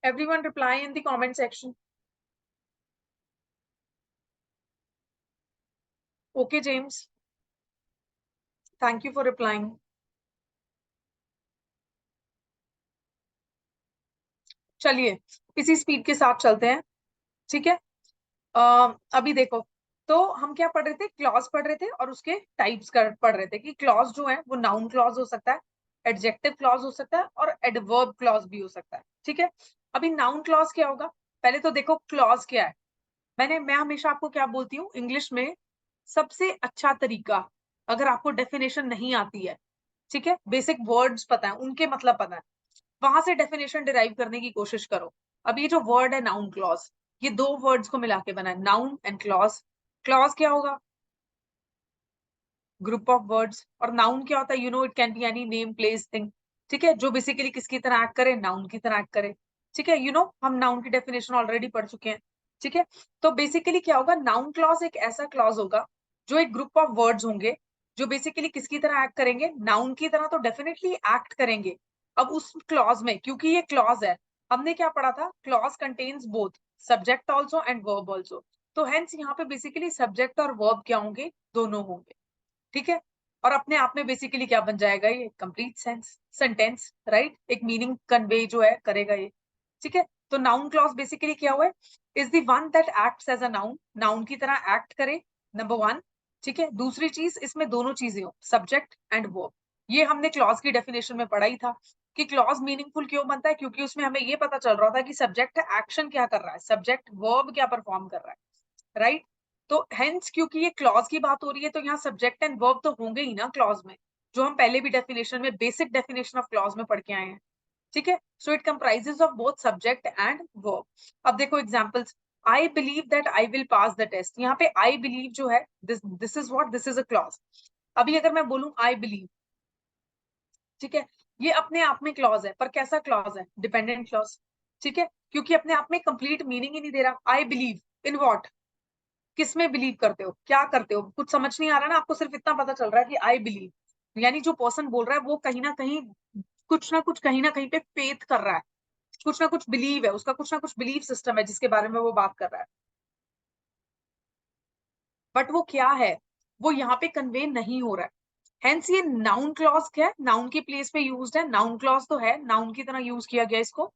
Everyone reply in the comment section. Okay, James. Thank you for replying. चलिए इसी speed के साथ चलते हैं, ठीक है? अभी देखो, तो हम क्या पढ़ रहे थे, क्लॉज पढ़ रहे थे और उसके टाइप्स पढ़ रहे थे कि क्लॉज जो है वो नाउन क्लॉज हो सकता है, एडजेक्टिव क्लॉज हो सकता है और एडवर्ब क्लॉज भी हो सकता है, ठीक है? अभी नाउन क्लॉज क्या होगा? पहले तो देखो क्लॉज क्या है। मैं हमेशा आपको क्या बोलती हूँ इंग्लिश में, सबसे अच्छा तरीका, अगर आपको डेफिनेशन नहीं आती है, ठीक है, बेसिक वर्ड्स पता है, उनके मतलब पता है, वहां से डेफिनेशन डिराइव करने की कोशिश करो। अब ये जो वर्ड है नाउन क्लॉज, ये दो वर्ड्स को मिला के बना है, नाउन एंड क्लॉज। क्लॉज क्या होगा? Group of words. और नाउन क्या होता है? You know it can be any name, place, thing, ठीक है, जो बेसिकली किसकी तरह एक्ट करे, नाउन की तरह एक्ट करे, ठीक है? यू नो हम नाउन की डेफिनेशन ऑलरेडी पढ़ चुके हैं, ठीक है? तो बेसिकली क्या होगा, नाउन क्लॉज एक ऐसा क्लॉज होगा जो एक ग्रुप ऑफ वर्ड्स होंगे जो बेसिकली किसकी तरह एक्ट करेंगे, नाउन की तरह तो डेफिनेटली एक्ट करेंगे। अब उस क्लॉज में, क्योंकि ये क्लॉज है, हमने क्या पढ़ा था, clause contains both subject also and verb also, तो हेंस यहाँ पे बेसिकली सब्जेक्ट और वर्ब क्या होंगे, दोनों होंगे, ठीक है? और अपने आप में बेसिकली क्या बन जाएगा, ये कंप्लीट सेंटेंस, राइट? एक मीनिंग कन्वे जो है करेगा ये, ठीक है? तो नाउन क्लॉज बेसिकली क्या हुआ है, is the one that acts as a noun, noun की तरह एक्ट करे, नंबर वन, ठीक है? दूसरी चीज, इसमें दोनों चीजें हो, सब्जेक्ट एंड वर्ब। ये हमने क्लॉज की डेफिनेशन में पढ़ा ही था कि क्लॉज मीनिंगफुल क्यों बनता है, क्योंकि उसमें हमें ये पता चल रहा था कि सब्जेक्ट एक्शन क्या कर रहा है, सब्जेक्ट वर्ब क्या परफॉर्म कर रहा है, राइट? तो हेंस क्योंकि ये क्लॉज की बात हो रही है, तो यहाँ सब्जेक्ट एंड वर्ब तो होंगे ही ना क्लॉज में, जो हम पहले भी डेफिनेशन में, बेसिक डेफिनेशन ऑफ क्लॉज में पढ़ के आए हैं, ठीक है? So it comprises of both subject and verb. अब देखो examples, I believe that I will pass the test, यहाँ पे आई बिलीव जो है, this is what, this is a clause. अभी अगर मैं बोलूं आई बिलीव, ठीक है, ये अपने आप में क्लॉज है, पर कैसा क्लॉज है, डिपेंडेंट क्लॉज, ठीक है? क्योंकि अपने आप में कंप्लीट मीनिंग ही नहीं दे रहा। आई बिलीव इन व्हाट, किसमें बिलीव करते हो, क्या करते हो, कुछ समझ नहीं आ रहा ना आपको, सिर्फ इतना पता चल रहा है कि आई बिलीव, यानी जो पर्सन बोल रहा है वो कहीं ना कहीं, कुछ ना कुछ कहीं ना कहीं पे फेथ कर रहा है, कुछ ना कुछ बिलीव है उसका, कुछ ना कुछ बिलीव सिस्टम है जिसके बारे में वो बात कर रहा है, बट वो क्या है, वो यहाँ पे कन्वे नहीं हो रहा है। हेंस ये नाउन क्लॉज है, नाउन की प्लेस पे यूज्ड है, नाउन क्लॉज तो है, नाउन की तरह यूज किया गया इसको,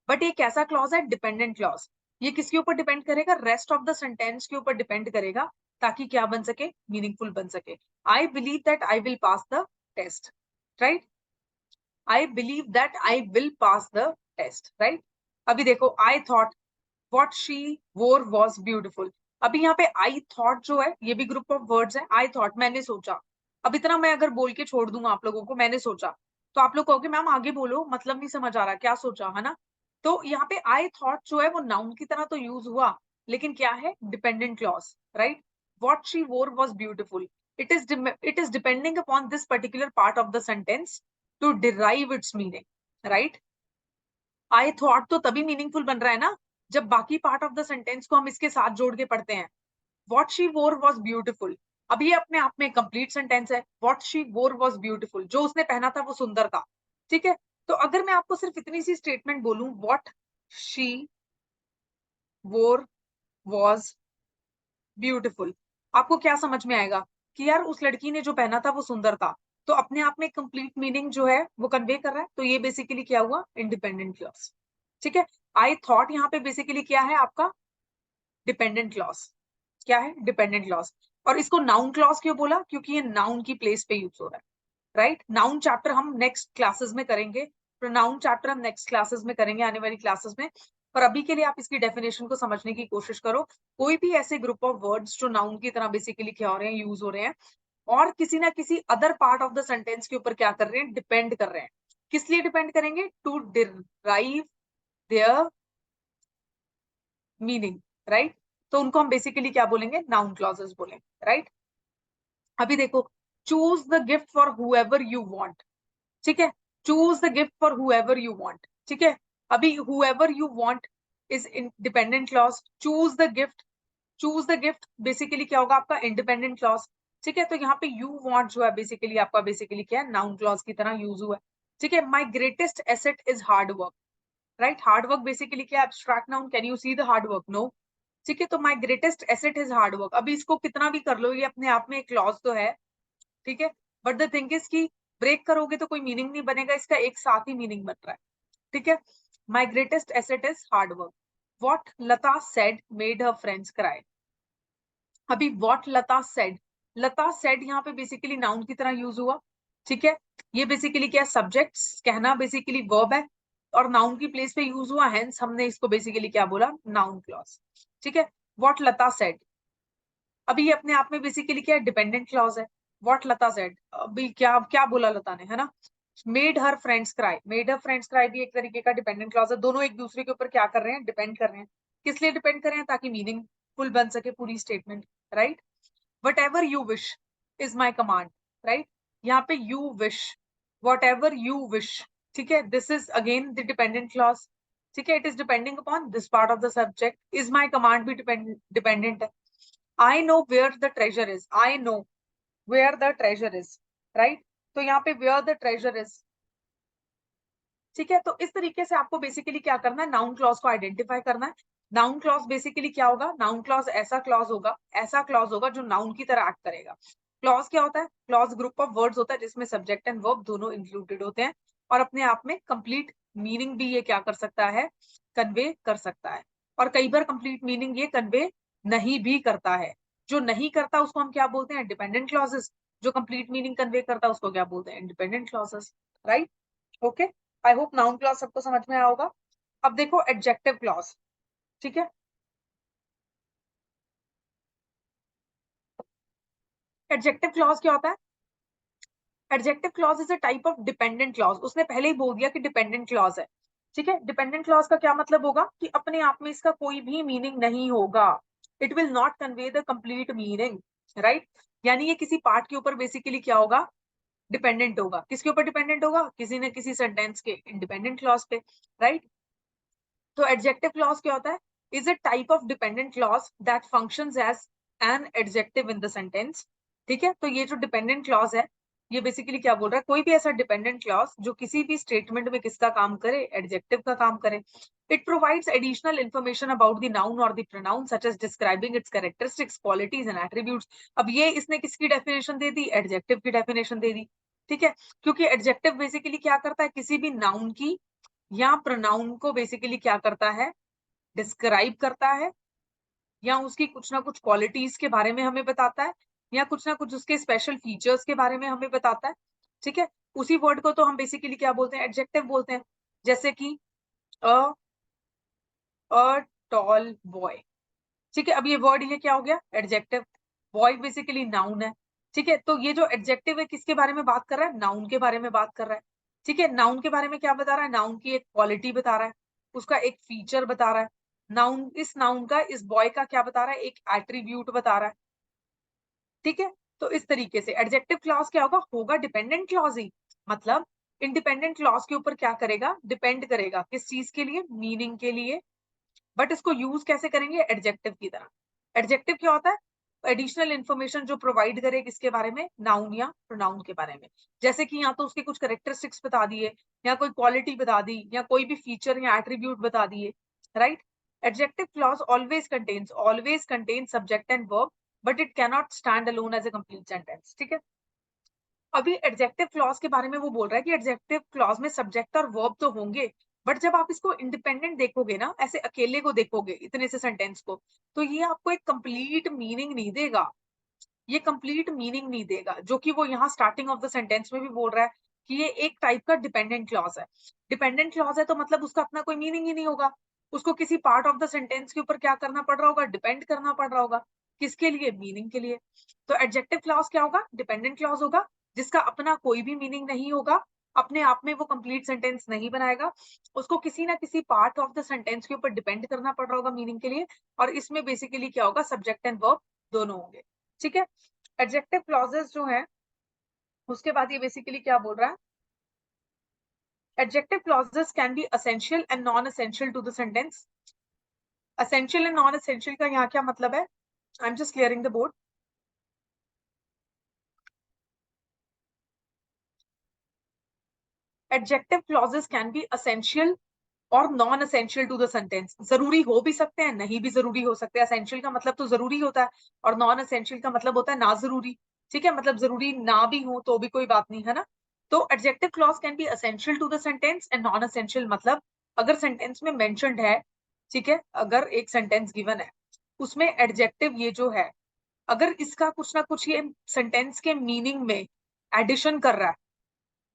बट ये कैसा क्लॉज है? Dependent clause. ये किसके ऊपर डिपेंड करेगा? रेस्ट ऑफ द सेंटेंस के ऊपर डिपेंड करेगा, ताकि क्या बन सके? मीनिंगफुल बन सके। I believe that I will pass the test, right? I believe that I will pass the test, right? अभी देखो, I thought what she wore was beautiful। अभी यहाँ पे I thought जो है, ये भी ग्रुप ऑफ वर्ड्स है। I thought, मैंने सोचा। अब इतना मैं अगर बोल के छोड़ दूंगा आप लोगों को, मैंने सोचा, तो आप लोग कहोगे मैम आगे बोलो, मतलब नहीं समझ आ रहा, क्या सोचा, है ना? तो यहाँ पे I thought जो है वो नाउन की तरह तो यूज हुआ, लेकिन क्या है? Dependent clause, right? What she wore was beautiful। It is depending upon this particular part of the sentence to derive its meaning, right? I thought तो तभी मीनिंगफुल बन रहा है ना, जब बाकी पार्ट ऑफ द सेंटेंस को हम इसके साथ जोड़ के पढ़ते हैं। वॉट शी वोर वॉज ब्यूटिफुल, अब ये अपने आप में कंप्लीट सेंटेंस है। वॉट शी वोर वॉज ब्यूटिफुल, जो उसने पहना था वो सुंदर था, ठीक है? तो अगर मैं आपको सिर्फ इतनी सी स्टेटमेंट बोलूं, वॉट शी वोर वॉज ब्यूटिफुल, आपको क्या समझ में आएगा? कि यार उस लड़की ने जो पहना था वो सुंदर था। तो अपने आप में कंप्लीट मीनिंग जो है वो कन्वे कर रहा है। तो ये बेसिकली क्या हुआ? इंडिपेंडेंट क्लॉज, ठीक है? आई थॉट यहाँ पे बेसिकली क्या है आपका? Dependent clause. क्या है? Dependent clause. और इसको नाउन क्लॉज क्यों बोला? क्योंकि ये नाउन की प्लेस पे यूज हो रहा है, राइट? नाउन चैप्टर हम नेक्स्ट क्लासेस में करेंगे, प्रोनाउन चैप्टर हम नेक्स्ट क्लासेस में करेंगे, आने वाली क्लासेस में। पर अभी के लिए आप इसकी डेफिनेशन को समझने की कोशिश करो। कोई भी ऐसे ग्रुप ऑफ वर्ड्स जो नाउन की तरह बेसिकली क्या हो रहे हैं? यूज हो रहे हैं, और किसी ना किसी other part of the sentence के ऊपर क्या कर रहे हैं? डिपेंड कर रहे हैं। किस लिए डिपेंड करेंगे? To derive their meaning, right? तो उनको हम बेसिकली क्या बोलेंगे? नाउन क्लॉजेस बोलेंगे, राइट? अभी देखो, choose the gift for whoever you want, ठीक है? Choose the gift for whoever you want, ठीक है? अभी whoever you want is independent clause. Choose the gift basically क्या होगा आपका? इंडिपेंडेंट क्लॉज, ठीक है? तो यहाँ पे यू वांट जो है बेसिकली आपका बेसिकली क्या है? नाउन क्लॉज की तरह यूज हुआ है, ठीक है? My greatest asset is hard work, right? Hard work basically क्या? Abstract noun. Can you see the hard work? No, ठीक है? तो my greatest asset is hard work. अभी इसको कितना भी कर लो, ये अपने आप में एक क्लॉज तो है, ठीक है? बट द थिंग इज कि ब्रेक करोगे तो कोई मीनिंग नहीं बनेगा, इसका एक साथ ही मीनिंग बन रहा है, ठीक है? My greatest asset is hard work. What Lata said made her friends cry. अभी what Lata said, Lata said यहाँ पे बेसिकली नाउन की तरह यूज हुआ, ठीक है? ये बेसिकली क्या? सब्जेक्ट्स कहना बेसिकली वर्ब है, और नाउन की प्लेस पे यूज हुआ, हेंस हमने इसको बेसिकली क्या बोला? नाउन क्लॉज, ठीक है? वॉट लता सेड, अभी ये अपने आप में बेसिकली क्या है? डिपेंडेंट क्लॉज है। वॉट लता सेड, अभी क्या क्या बोला लता ने, है ना? Made her friends cry, made her friends cry भी एक तरीके का डिपेंडेंट क्लॉज है। दोनों एक दूसरे के ऊपर क्या कर रहे हैं? डिपेंड कर रहे हैं। किस लिए डिपेंड कर रहे हैं? ताकि मीनिंगफुल बन सके पूरी statement, right? whatever you wish is my command, right? यहाँ पे you wish, whatever you wish, ठीक है? this is again the dependent clause, ठीक है? it is depending upon this part of the subject। is my command भी dependent है। I know where the treasure is, I know where the treasure is, right? तो यहाँ पे where the treasure is, ठीक है? तो इस तरीके से आपको बेसिकली क्या करना है? नाउन क्लॉज को आइडेंटिफाई करना है। नाउन क्लॉज बेसिकली क्या होगा? नाउन क्लॉज ऐसा क्लॉज होगा, ऐसा क्लॉज होगा जो नाउन की तरह एक्ट करेगा। क्लॉज क्या होता है? क्लॉज ग्रुप ऑफ वर्ड्स होता है जिसमें सब्जेक्ट एंड वर्ब दोनों इंक्लूडेड होते हैं, और अपने आप में कंप्लीट मीनिंग भी ये क्या कर सकता है? कन्वे कर सकता है। और कई बार कंप्लीट मीनिंग ये कन्वे नहीं भी करता है। जो नहीं करता उसको हम क्या बोलते हैं? Dependent clauses. जो कंप्लीट मीनिंग कन्वे करता है उसको क्या बोलते हैं? Independent clauses, right? Okay, I hope noun clause सबको समझ में आया होगा। अब देखो एडजेक्टिव क्लॉज, ठीक है? एडजेक्टिव क्लॉज क्या होता है? Adjective clause is a type of dependent clause. उसने पहले ही बोल दिया कि डिपेंडेंट क्लॉज है, ठीक है? डिपेंडेंट क्लॉज का क्या मतलब होगा? कि अपने आप में इसका कोई भी मीनिंग नहीं होगा। It will not convey the complete meaning, right? यानी ये किसी पार्ट के ऊपर बेसिकली क्या होगा? डिपेंडेंट होगा। किसके ऊपर डिपेंडेंट होगा? किसी न किसी सेंटेंस के इंडिपेंडेंट क्लॉज पे, राइट? तो एडजेक्टिव क्लॉज क्या होता है? Is a type of dependent clause that functions as an adjective in the sentence, ठीक है? तो ये जो डिपेंडेंट क्लॉज है ये बेसिकली क्या बोल रहा है, कोई भी ऐसा डिपेंडेंट क्लॉज जो किसी भी स्टेटमेंट में किसका काम करे, एडजेक्टिव का काम करे। It provides additional information about the noun और the pronoun such as describing its characteristics, qualities and attributes. अब ये इसने किसकी डेफिनेशन दे दी, एडजेक्टिव की डेफिनेशन दे दी, ठीक है। क्योंकि एडजेक्टिव बेसिकली क्या करता है, किसी भी नाउन की या प्रोनाउन को बेसिकली क्या करता है, डिस्क्राइब करता है, या उसकी कुछ ना कुछ क्वालिटीज के बारे में हमें बताता है, या कुछ ना कुछ उसके स्पेशल फीचर्स के बारे में हमें बताता है, ठीक है। उसी वर्ड को तो हम बेसिकली क्या बोलते हैं, एडजेक्टिव बोलते हैं। जैसे कि अ टॉल बॉय, ठीक है। अब ये वर्ड ये क्या हो गया, एडजेक्टिव। बॉय बेसिकली नाउन है, ठीक है। तो ये जो एडजेक्टिव है किसके बारे में बात कर रहा है, नाउन के बारे में बात कर रहा है, ठीक है। नाउन के बारे में क्या बता रहा है, नाउन की एक क्वालिटी बता रहा है, उसका एक फीचर बता रहा है। नाउन, इस नाउन का, इस बॉय का क्या बता रहा है, एक एट्रीब्यूट बता रहा है, ठीक है। तो इस तरीके से एडजेक्टिव क्लॉज क्या होगा, होगा डिपेंडेंट क्लॉज ही। मतलब इंडिपेंडेंट क्लॉज के ऊपर क्या करेगा, डिपेंड करेगा, किस चीज के लिए, मीनिंग के लिए। बट इसको यूज कैसे करेंगे, एडजेक्टिव की तरह। एडजेक्टिव क्या होता है, एडिशनल इंफॉर्मेशन जो प्रोवाइड करे किसके बारे में, नाउन या प्रोनाउन के बारे में। जैसे कि या तो उसके कुछ करेक्टरिस्टिक्स बता दिए, या कोई क्वालिटी बता दी, या कोई भी फीचर या एट्रीब्यूट बता दिए, right. Adjective clause always contain subject and verb, but it cannot stand alone as a complete sentence, ठीक है। अभी एडजेक्टिव क्लॉज के बारे में वो बोल रहा है कि एडजेक्टिव क्लॉज में सब्जेक्ट और वर्ब तो होंगे, बट जब आप इसको इंडिपेंडेंट देखोगे ना, ऐसे अकेले को देखोगे इतने से सेंटेंस को, तो ये आपको एक कंप्लीट मीनिंग नहीं देगा। ये कंप्लीट मीनिंग नहीं देगा, जो कि वो यहाँ स्टार्टिंग ऑफ द सेंटेंस में भी बोल रहा है कि ये एक टाइप का डिपेंडेंट क्लॉज है। डिपेंडेंट क्लॉज है तो मतलब उसका अपना कोई मीनिंग ही नहीं होगा, उसको किसी पार्ट ऑफ द सेंटेंस के ऊपर क्या करना पड़ रहा होगा, डिपेंड करना पड़ रहा होगा। किसके लिए, मीनिंग के लिए। तो एडजेक्टिव क्लॉज क्या होगा, डिपेंडेंट क्लॉज होगा, जिसका अपना कोई भी मीनिंग नहीं होगा, अपने आप में वो कंप्लीट सेंटेंस नहीं बनाएगा, उसको किसी ना किसी पार्ट ऑफ द सेंटेंस के ऊपर डिपेंड करना पड़ रहा होगा मीनिंग के लिए। और इसमें बेसिकली क्या होगा, सब्जेक्ट एंड वर्ब दोनों होंगे, ठीक है। एडजेक्टिव क्लॉजेस जो है, उसके बाद ये बेसिकली क्या बोल रहा है, adjective clauses can be essential and non-essential to the sentence. Essential and non-essential का यहाँ क्या मतलब है, I'm just clearing the board. Adjective clauses can be essential और non essential to the sentence. जरूरी हो भी सकते हैं, नहीं भी जरूरी हो सकते हैं। एसेंशियल का मतलब तो जरूरी होता है, और नॉन एसेंशियल का मतलब होता है ना जरूरी, ठीक है। मतलब जरूरी ना भी हो तो भी कोई बात नहीं, है ना। तो adjective clause can be essential to the sentence and non essential, मतलब अगर सेंटेंस में मेंशन्ड है, ठीक है, अगर एक सेंटेंस गिवन है उसमें एडजेक्टिव ये जो है, अगर इसका कुछ ना कुछ ये सेंटेंस के मीनिंग में एडिशन कर रहा है,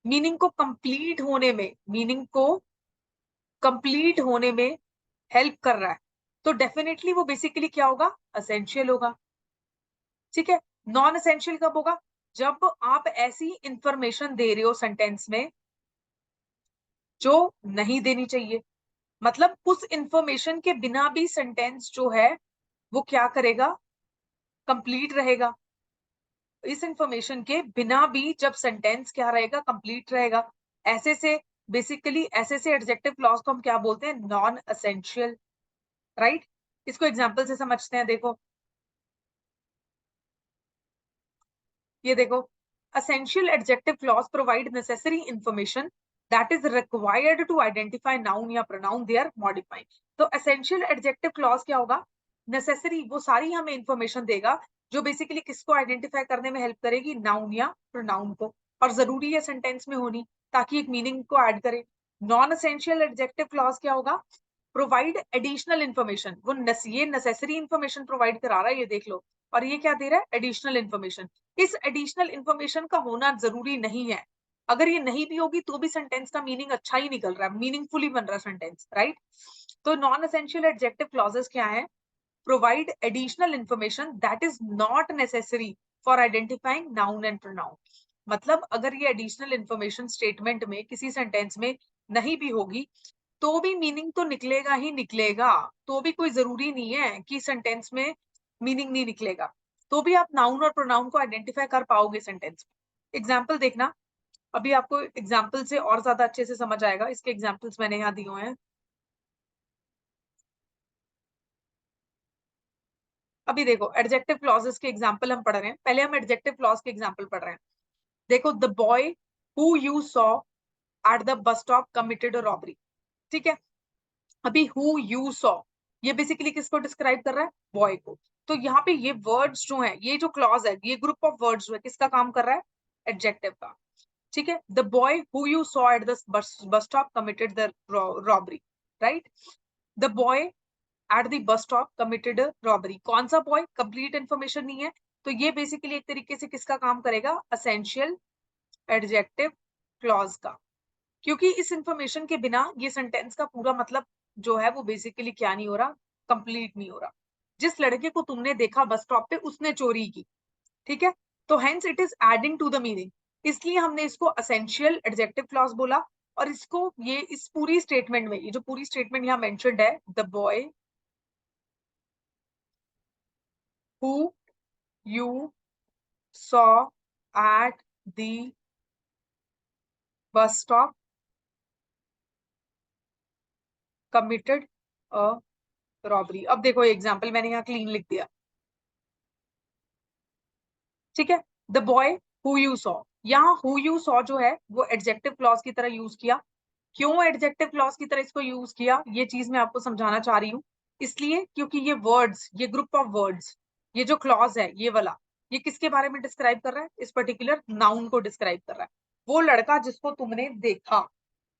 मीनिंग को कंप्लीट होने में, मीनिंग को कंप्लीट होने में हेल्प कर रहा है, तो डेफिनेटली वो बेसिकली क्या होगा, असेंशियल होगा, ठीक है। नॉन असेंशियल कब होगा, जब आप ऐसी इंफॉर्मेशन दे रहे हो सेंटेंस में जो नहीं देनी चाहिए। मतलब उस इंफॉर्मेशन के बिना भी सेंटेंस जो है वो क्या करेगा, कंप्लीट रहेगा। इस इंफॉर्मेशन के बिना भी जब सेंटेंस क्या रहेगा, कंप्लीट रहेगा। ऐसे से बेसिकली ऐसे से एडजेक्टिव क्लॉज को हम क्या बोलते हैं, नॉन असेंशियल, राइट। इसको एग्जांपल से समझते हैं, देखो ये देखो, essential adjective clause provide necessary information that is required to identify noun या pronoun they are modifying। तो essential adjective clause क्या होगा, necessary वो सारी हमें इंफॉर्मेशन देगा जो बेसिकली किसको आइडेंटिफाई करने में हेल्प करेगी, नाउन या प्रोनाउन को, और जरूरी है सेंटेंस में होनी ताकि एक मीनिंग को ऐड करे। नॉन एसेंशियल एडजेक्टिव क्लॉज क्या होगा, प्रोवाइड एडिशनल इन्फॉर्मेशन, वो ये नेसेसरी इन्फॉर्मेशन प्रोवाइड करा रहा है, ये देख लो, और ये क्या दे रहा है, एडिशनल इन्फॉर्मेशन। इस एडिशनल इन्फॉर्मेशन का होना जरूरी नहीं है, अगर ये नहीं भी होगी तो भी सेंटेंस का मीनिंग अच्छा ही निकल रहा है, मीनिंगफुली बन रहा है सेंटेंस, राइट। तो नॉन एसेंशियल एडजेक्टिव क्लॉजेस क्या है, provide additional information that is not necessary for identifying noun and pronoun. मतलब अगर ये एडिशनल इन्फॉर्मेशन स्टेटमेंट में किसी सेंटेंस में नहीं भी होगी तो भी मीनिंग तो निकलेगा ही निकलेगा, तो भी कोई जरूरी नहीं है कि सेंटेंस में मीनिंग नहीं निकलेगा, तो भी आप नाउन और प्रोनाउन को आइडेंटिफाई कर पाओगे सेंटेंस में। एग्जाम्पल देखना, अभी आपको एग्जाम्पल से और ज्यादा अच्छे से समझ आएगा, इसके एग्जाम्पल्स मैंने यहाँ दिए हुए हैं। अभी देखो एडजेक्टिव क्लॉजेस के एग्जाम्पल हम पढ़ रहे हैं, पहले हम एडजेक्टिव क्लॉज के एग्जाम्पल पढ़ रहे हैं। देखो, the boy who you saw at the bus stop committed a robbery. ठीक है, अभी हु यू सॉ ये बेसिकली किसको डिस्क्राइब कर रहा है? बॉय को। तो यहाँ पे ये वर्ड्स जो है, ये जो क्लॉज है, ये ग्रुप ऑफ वर्ड्स जो है, किसका काम कर रहा है? एडजेक्टिव का। ठीक है, the boy who you saw at the bus stop committed the robbery, right? The boy at the bus stop committed robbery. कौन सा बॉय? कंप्लीट इंफॉर्मेशन नहीं है, तो ये बेसिकली एक तरीके से किसका काम करेगा? असेंशियल एडजेक्टिव क्लॉज का। क्योंकि इस इंफॉर्मेशन के बिना ये सेंटेंस का पूरा मतलब जो है वो बेसिकली क्या नहीं हो रहा? कंप्लीट नहीं हो रहा। जिस लड़के को तुमने देखा बस स्टॉप पे, उसने चोरी की। ठीक है, तो hence it is adding to the meaning, इसलिए हमने इसको असेंशियल एडजेक्टिव क्लॉज बोला। और इसको ये इस पूरी स्टेटमेंट में, ये जो पूरी स्टेटमेंट यहाँ मेंशन्ड है, the boy who you saw at the bus stop committed a robbery. अब देखो एग्जाम्पल मैंने यहाँ क्लीन लिख दिया। ठीक है, the boy who you saw, यहाँ हु यू सॉ जो है वो एडजेक्टिव क्लॉज की तरह यूज किया। क्यों एडजेक्टिव क्लॉज की तरह इसको यूज किया, ये चीज मैं आपको समझाना चाह रही हूँ। इसलिए क्योंकि ये वर्ड्स, ये ग्रुप ऑफ वर्ड्स, ये जो क्लॉज है ये वाला, ये किसके बारे में डिस्क्राइब कर रहा है? इस पर्टिकुलर नाउन को डिस्क्राइब कर रहा है। वो लड़का जिसको तुमने देखा,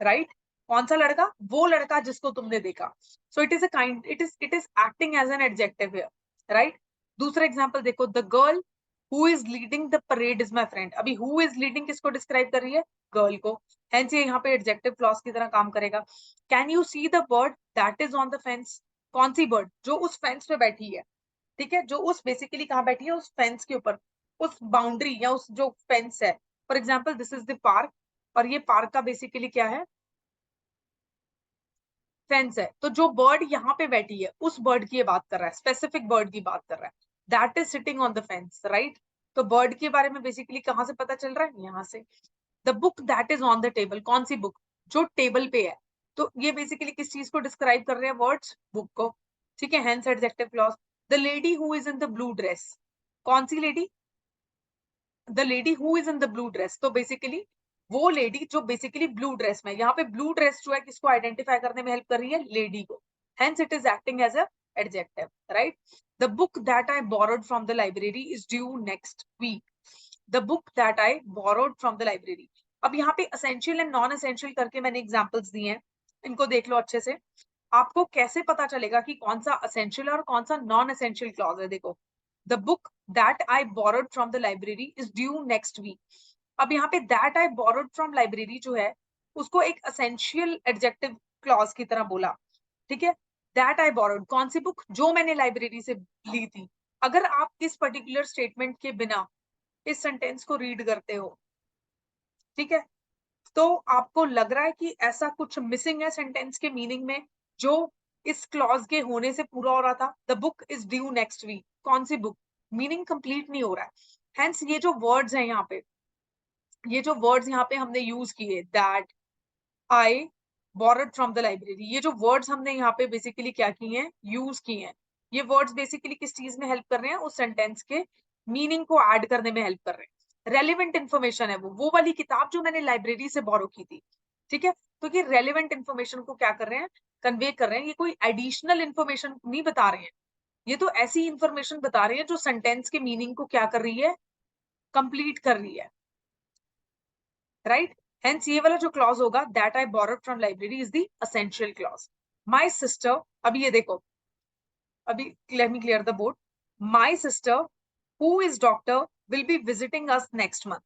राइट? कौन सा लड़का? वो लड़का जिसको तुमने देखा। So it is a kind, it is acting as an adjective here, right? दूसरा एग्जांपल देखो, the girl who is leading the parade is my friend. अभी हु इज लीडिंग किसको डिस्क्राइब कर रही है? गर्ल को। हेंस ये यहाँ पे एडजेक्टिव क्लॉज की तरह काम करेगा। Can you see the bird that is on the fence? कौन सी बर्ड? जो उस फेंस पे बैठी है। ठीक है, जो उस बेसिकली कहाँ बैठी है? उस फेंस के ऊपर, उस बाउंड्री या उस जो फेंस है। For example this is the park, और ये पार्क का बेसिकली क्या है? फेंस है। तो जो बर्ड यहाँ पे बैठी है, उस बर्ड की ये बात कर रहा है, स्पेसिफिक बर्ड की बात कर रहा है, that is sitting on the fence, right? तो बर्ड के बारे में बेसिकली कहाँ से पता चल रहा है? यहाँ से। The book that is on the table, कौन सी बुक? जो टेबल पे है। तो ये बेसिकली किस चीज को डिस्क्राइब कर रहे हैं? वर्ड्स, बुक को। ठीक है, hence adjective clause. The lady who is in the blue dress, कौन सी lady? The lady who is in the blue dress. तो बेसिकली वो लेडी जो बेसिकली ब्लू ड्रेस में, यहाँ पे ब्लू ड्रेस जो है किसको आइडेंटिफाई करने में हेल्प कर रही है? लेडी को। Hence it is acting as a adjective, right? The book that I borrowed from the library is due next week. The book that I borrowed from the library. अब यहाँ पे essential and non essential करके मैंने examples दिए हैं, इनको देख लो अच्छे से। आपको कैसे पता चलेगा कि कौन सा असेंशियल और कौन सा नॉन असेंशियल क्लॉज है? देखो, the book that I borrowed from the library is due next week. अब यहाँ पे that I borrowed from library जो है, उसको एक असेंशियल एडजेक्टिव क्लॉज की तरह बोला। ठीक है, दैट आई बोरोड, कौन सी बुक? जो मैंने लाइब्रेरी से ली थी। अगर आप इस पर्टिकुलर स्टेटमेंट के बिना इस सेंटेंस को रीड करते हो, ठीक है, तो आपको लग रहा है कि ऐसा कुछ मिसिंग है सेंटेंस के मीनिंग में, जो इस क्लॉज के होने से पूरा हो रहा था। The book is due next week, कौन सी बुक? मीनिंग कंप्लीट नहीं हो रहा है। हेंस ये जो वर्ड्स हैं यहाँ पे, ये जो वर्ड्स यहाँ पे हमने यूज किए, that I borrowed from the library, ये जो वर्ड्स हमने यहाँ पे बेसिकली क्या किए हैं? यूज किए हैं। ये वर्ड्स बेसिकली किस चीज में हेल्प कर रहे हैं? उस सेंटेंस के मीनिंग को ऐड करने में हेल्प कर रहे हैं। रेलिवेंट इन्फॉर्मेशन है वो वाली किताब जो मैंने लाइब्रेरी से बोरो की थी। ठीक है, तो ये रेलिवेंट इन्फॉर्मेशन को क्या कर रहे हैं? कन्वे कर रहे हैं। ये कोई एडिशनल इन्फॉर्मेशन नहीं बता रहे हैं, ये तो ऐसी इन्फॉर्मेशन बता रहे हैं जो सेंटेंस के मीनिंग को क्या कर रही है? कंप्लीट कर रही है, राइट? हेंस ये वाला जो क्लॉज होगा, that I borrowed from library, is the essential clause. My sister, अभी ये देखो, अभी let me clear the board. My sister who is doctor will be visiting us next month.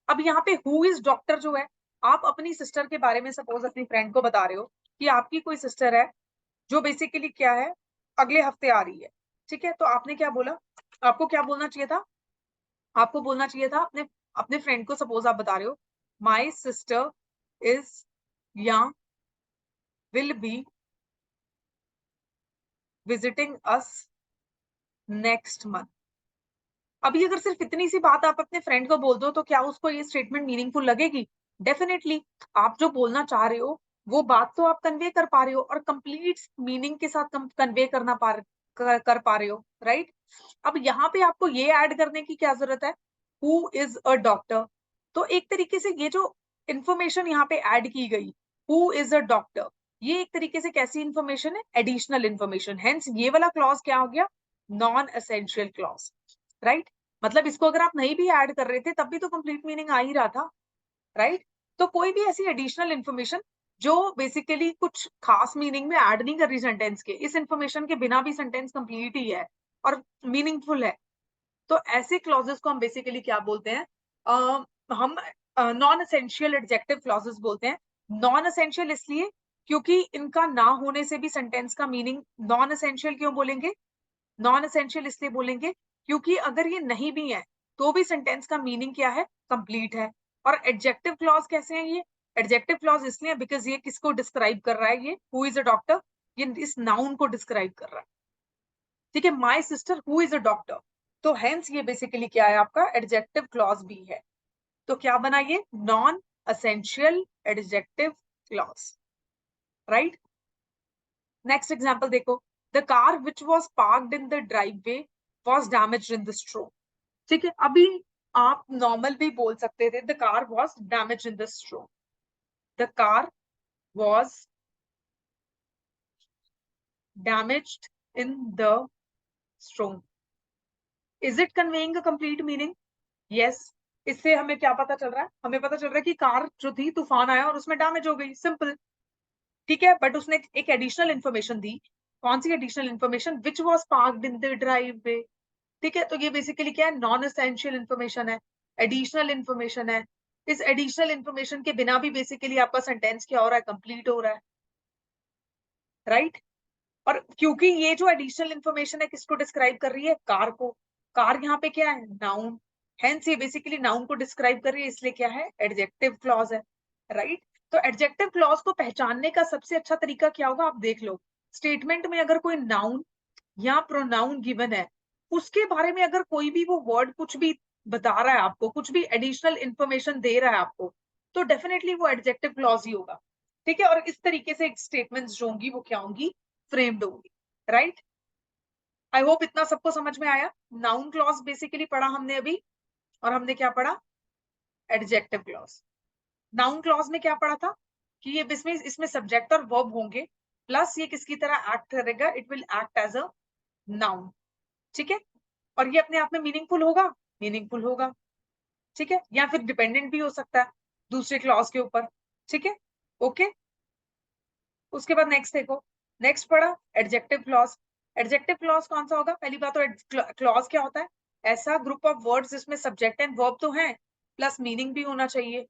अब यहाँ पे हु इज डॉक्टर जो है, आप अपनी सिस्टर के बारे में सपोज अपनी फ्रेंड को बता रहे हो कि आपकी कोई सिस्टर है जो बेसिकली क्या है? अगले हफ्ते आ रही है। ठीक है, तो आपने क्या बोला? आपको क्या बोलना चाहिए था? आपको बोलना चाहिए था अपने अपने फ्रेंड को, सपोज आप बता रहे हो माई सिस्टर इज या will be visiting us next month. अभी अगर सिर्फ इतनी सी बात आप अपने फ्रेंड को बोल दो, तो क्या उसको ये स्टेटमेंट मीनिंगफुल लगेगी? डेफिनेटली। आप जो बोलना चाह रहे हो वो बात तो आप कन्वे कर पा रहे हो, और कंप्लीट मीनिंग के साथ कन्वे कर पा रहे हो, राइट? अब यहाँ पे आपको ये ऐड करने की क्या जरूरत है? हु इज अ डॉक्टर, तो एक तरीके से ये जो इंफॉर्मेशन यहाँ पे ऐड की गई, हु इज अ डॉक्टर, ये एक तरीके से कैसी इंफॉर्मेशन है, एडिशनल इंफॉर्मेशन। हेंस ये वाला क्लॉज क्या हो गया, नॉन एसेंशियल क्लॉज, राइट। मतलब इसको अगर आप नहीं भी ऐड कर रहे थे तब भी तो कंप्लीट मीनिंग आ ही रहा था, राइट। तो कोई भी ऐसी एडिशनल इंफॉर्मेशन जो बेसिकली कुछ खास मीनिंग में ऐड नहीं कर रही सेंटेंस के, इस इंफॉर्मेशन के बिना भी सेंटेंस कंप्लीट ही है और मीनिंगफुल है, तो ऐसे क्लॉजेस को हम बेसिकली क्या बोलते हैं, हम नॉन एसेंशियल एडजेक्टिव क्लॉजेस बोलते हैं। नॉन एसेंशियल इसलिए क्योंकि इनका ना होने से भी सेंटेंस का मीनिंग, नॉन एसेंशियल क्यों बोलेंगे, नॉन एसेंशियल इसलिए बोलेंगे क्योंकि अगर ये नहीं भी है तो भी सेंटेंस का मीनिंग क्या है, कंप्लीट है। और एडजेक्टिव क्लॉज कैसे हैं ये, एडजेक्टिव क्लॉज इसलिए बिकॉज ये किसको डिस्क्राइब कर रहा है, ये हु इज अ डॉक्टर, ये इस नाउन को डिस्क्राइब कर रहा है, ठीक है। My sister who is a doctor, तो हेंस ये बेसिकली क्या है, आपका एडजेक्टिव क्लॉज भी है। तो क्या बना ये, non essential adjective clause, right. Next example देखो, the car which was parked in the driveway was damaged in the storm, ठीक है। अभी आप नॉर्मल भी बोल सकते थे, the car was damaged in the storm, the car was damaged in the storm. Is it conveying a complete meaning, yes. इससे हमें क्या पता चल रहा है, हमें पता चल रहा है कि कार जो थी तूफान आया और उसमें डैमेज हो गई, सिंपल, ठीक है। बट उसने एक एडिशनल इंफॉर्मेशन दी, कौन सी additional information, which was parked in the drive way, ठीक है। तो ये बेसिकली क्या है, नॉन एसेंशियल इंफॉर्मेशन है, एडिशनल इंफॉर्मेशन है। इस एडिशनल इंफॉर्मेशन के बिना भी बेसिकली आपका सेंटेंस क्या हो रहा है, कंप्लीट हो रहा है, राइट। और क्योंकि ये जो एडिशनल इंफॉर्मेशन है किसको डिस्क्राइब कर रही है, कार को, कार यहाँ पे क्या है, नाउन, हेंस ये बेसिकली नाउन को डिस्क्राइब कर रही है, इसलिए क्या है, एडजेक्टिव क्लॉज है, राइट। तो एडजेक्टिव क्लॉज को पहचानने का सबसे अच्छा तरीका क्या होगा, आप देख लो, स्टेटमेंट में अगर कोई नाउन या प्रोनाउन गिवन है, उसके बारे में अगर कोई भी वो वर्ड कुछ भी बता रहा है आपको, कुछ भी एडिशनल इंफॉर्मेशन दे रहा है आपको, तो डेफिनेटली वो एडजेक्टिव क्लॉज ही होगा, ठीक है। और इस तरीके से स्टेटमेंट्स जो होंगी वो क्या होंगी, फ्रेम्ड होंगी, राइट। आई होप इतना सबको समझ में आया। नाउन क्लॉज बेसिकली पढ़ा हमने अभी, और हमने क्या पढ़ा, एडजेक्टिव क्लॉज। नाउन क्लॉज में क्या पढ़ा था कि ये इसमें सब्जेक्ट और वर्ब होंगे, प्लस ये किसकी तरह एक्ट करेगा, it will act as a noun, ठीक है। और ये अपने आप में मीनिंगफुल होगा, मीनिंगफुल होगा, ठीक है, या फिर डिपेंडेंट भी हो सकता है दूसरे क्लॉज के ऊपर, ठीक है, ओके। उसके बाद नेक्स्ट देखो, नेक्स्ट पढ़ा एडजेक्टिव क्लॉज। एडजेक्टिव क्लॉज कौन सा होगा, पहली बात तो क्लॉज क्या होता है, ऐसा ग्रुप ऑफ वर्ड्स जिसमें सब्जेक्ट एंड वर्ब तो है, प्लस मीनिंग भी होना चाहिए,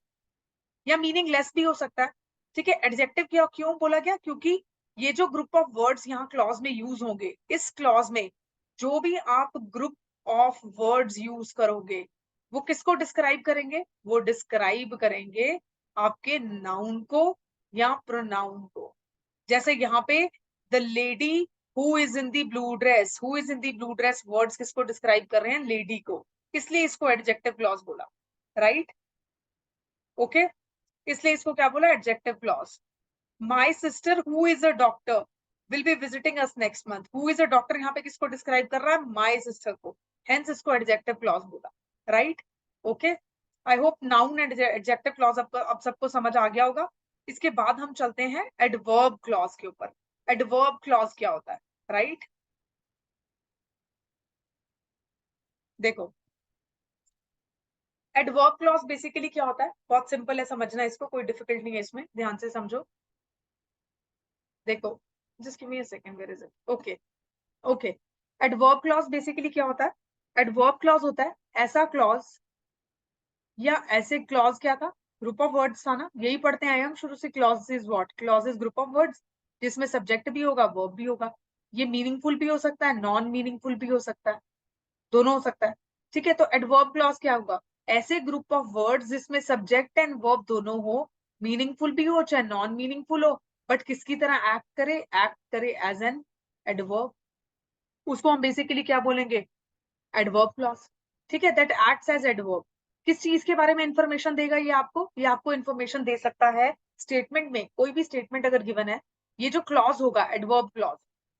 या मीनिंग लेस भी हो सकता है, ठीक है। एडजेक्टिव क्या क्यों बोला गया, क्योंकि ये जो ग्रुप ऑफ वर्ड्स यहाँ क्लॉज में यूज होंगे, इस क्लॉज में जो भी आप ग्रुप ऑफ वर्ड्स यूज करोगे वो किसको डिस्क्राइब करेंगे, वो डिस्क्राइब करेंगे आपके नाउन को या प्रोनाउन को। जैसे यहाँ पे the lady who is in the blue dress, who is in the blue dress words किसको डिस्क्राइब कर रहे हैं, लेडी को, इसलिए इसको एडजेक्टिव क्लॉज बोला, राइट, ओके। इसलिए इसको क्या बोला, adjective clause. My sister who is a doctor will be visiting us next month, who is a doctor यहाँ पे किसको डिस्क्राइब कर रहा है, माई सिस्टर को, हेंस इसको एडजेक्टिव क्लॉज बोला, right, okay. I hope noun and adjective clause अब सबको समझ आ गया होगा। इसके बाद हम चलते हैं एडवर्ब क्लॉज के ऊपर। एडवर्ब क्लॉज क्या होता है, राइट, देखो एडवर्ब क्लॉज बेसिकली क्या होता है, बहुत सिंपल है समझना, इसको कोई डिफिकल्ट नहीं है इसमें, ध्यान से समझो। देखो, just give me a second, where is it, okay, okay. Adverb clause basically क्या होता है, एडवर्ब क्लॉज होता है ऐसा क्लॉज, या ऐसे क्लॉज क्या था, ग्रुप ऑफ वर्ड्स था ना, यही पढ़ते आए हम शुरू से, clause is what, clause is group of words जिसमें सब्जेक्ट भी होगा वर्ब भी होगा, ये मीनिंगफुल भी हो सकता है, नॉन मीनिंगफुल भी हो सकता है, दोनों हो सकता है, ठीक है। तो एडवर्ब क्लॉज क्या होगा, ऐसे ग्रुप ऑफ वर्ड्स जिसमें सब्जेक्ट एंड वर्ब दोनों हो, मीनिंगफुल भी हो चाहे नॉन मीनिंगफुल हो, बट किसकी तरह एक्ट करे एज एन एडवर्ब, उसको हम बेसिकली क्या बोलेंगे, एडवर्ब क्लॉज, ठीक है। That acts as adverb. किस चीज के बारे में इंफॉर्मेशन देगा ये आपको इंफॉर्मेशन दे सकता है स्टेटमेंट में, कोई भी स्टेटमेंट अगर गिवन है, ये जो क्लॉज होगा एडवर्ब क्लॉज,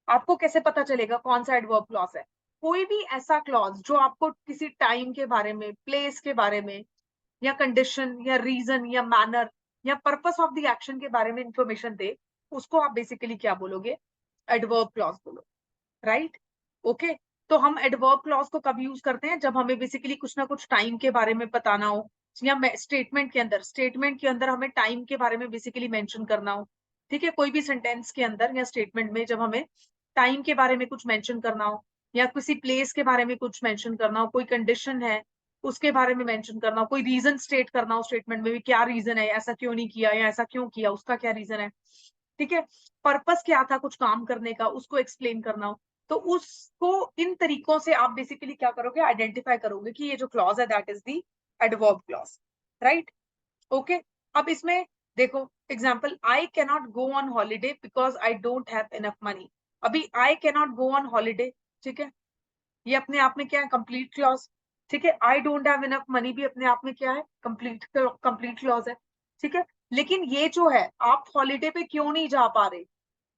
आपको कैसे पता चलेगा कौन सा एडवर्ब क्लॉज है, कोई भी ऐसा क्लॉज जो आपको किसी टाइम के बारे में, प्लेस के बारे में, या कंडीशन या रीजन या मैनर या पर्पस ऑफ द एक्शन के बारे में इंफॉर्मेशन दे, उसको आप बेसिकली क्या बोलोगे? एडवर्ब क्लॉज बोलो, राइट? ओके, तो हम एडवर्ब क्लॉज को कब यूज करते हैं? जब हमें बेसिकली कुछ ना कुछ टाइम के बारे में बताना हो, या स्टेटमेंट के अंदर हमें टाइम के बारे में बेसिकली मेंशन करना हो, ठीक है? कोई भी सेंटेंस के अंदर या स्टेटमेंट में जब हमें टाइम के बारे में कुछ मेंशन करना हो, या किसी प्लेस के बारे में कुछ मेंशन करना हो, कोई कंडीशन है उसके बारे में मेंशन करना हो, कोई रीजन स्टेट करना हो, स्टेटमेंट में भी क्या रीजन है, ऐसा क्यों नहीं किया या ऐसा क्यों किया, उसका क्या रीजन है, ठीक है? पर्पस क्या था कुछ काम करने का, उसको एक्सप्लेन करना हो, तो उसको इन तरीकों से आप बेसिकली क्या करोगे? आइडेंटिफाई करोगे कि ये जो क्लॉज है that is the adverb clause, right? Okay, अब इसमें देखो example, I cannot go on holiday because I don't have enough money. अभी I cannot go on holiday, ठीक है, ये अपने आप में क्या है? कंप्लीट क्लॉज, ठीक है? आई डोंट हैव इनफ मनी भी अपने आप में क्या है? कंप्लीट क्लॉज है, ठीक है? लेकिन ये जो है, आप हॉलीडे पे क्यों नहीं जा पा रहे?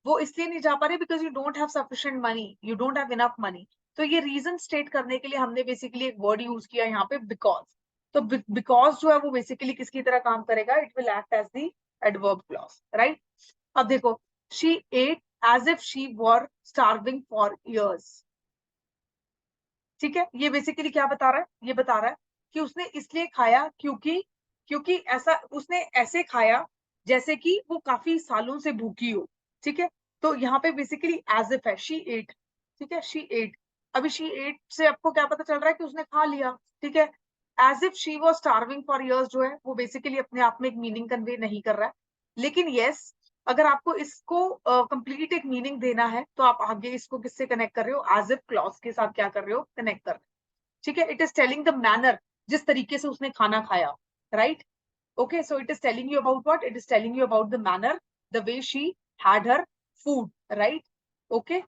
वो इसलिए नहीं जा पा रहे because you don't have sufficient money, you don't have enough money. तो ये रीजन स्टेट करने के लिए हमने बेसिकली एक वर्ड यूज किया यहाँ पे, बिकॉज। तो बिकॉज जो है वो बेसिकली किसकी तरह काम करेगा? It will act as the adverb clause, right? अब देखो, she ate as if she were starving for years, ठीक है? ये बेसिकली क्या बता रहा है? ये बता रहा है कि उसने इसलिए खाया क्योंकि ऐसा उसने ऐसे खाया जैसे कि वो काफी सालों से भूखी हो, ठीक है? तो यहाँ पे बेसिकली एज इफ है, शी एट, ठीक है? शी एट, अभी शी एट से आपको क्या पता चल रहा है? कि उसने खा लिया, ठीक है? As if she was starving for years जो है वो बेसिकली अपने आप में एक मीनिंग कन्वे नहीं कर रहा है, लेकिन यस, अगर आपको इसको कंप्लीट एक मीनिंग देना है तो आप आगे इसको किससे कनेक्ट कर रहे हो? एज इफ क्लॉज के साथ क्या कर रहे हो? कनेक्ट कर रहे हो, ठीक है? It is telling the manner, जिस तरीके से उसने खाना खाया, right? Okay, so it is telling you about what? It is telling you about the manner, the way she had her food, right? Okay,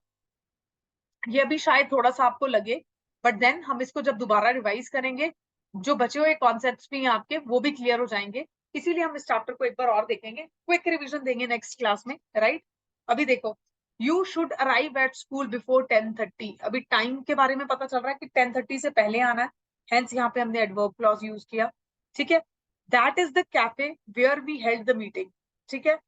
ये अभी शायद थोड़ा सा आपको लगे, बट देन हम इसको जब दोबारा रिवाइज करेंगे, जो बचे हुए कॉन्सेप्ट्स भी हैं आपके वो भी क्लियर हो जाएंगे, इसीलिए हम इस चैप्टर को एक बार और देखेंगे, क्विक रिवीजन देंगे नेक्स्ट क्लास में, राइट? अभी देखो, you should arrive at school before 10:30, अभी टाइम के बारे में पता चल रहा है कि 10:30 से पहले आना है, हेंस यहाँ पे हमने एडवर्ब क्लॉज यूज किया, ठीक है? That is the cafe where we held the meeting, ठीक है?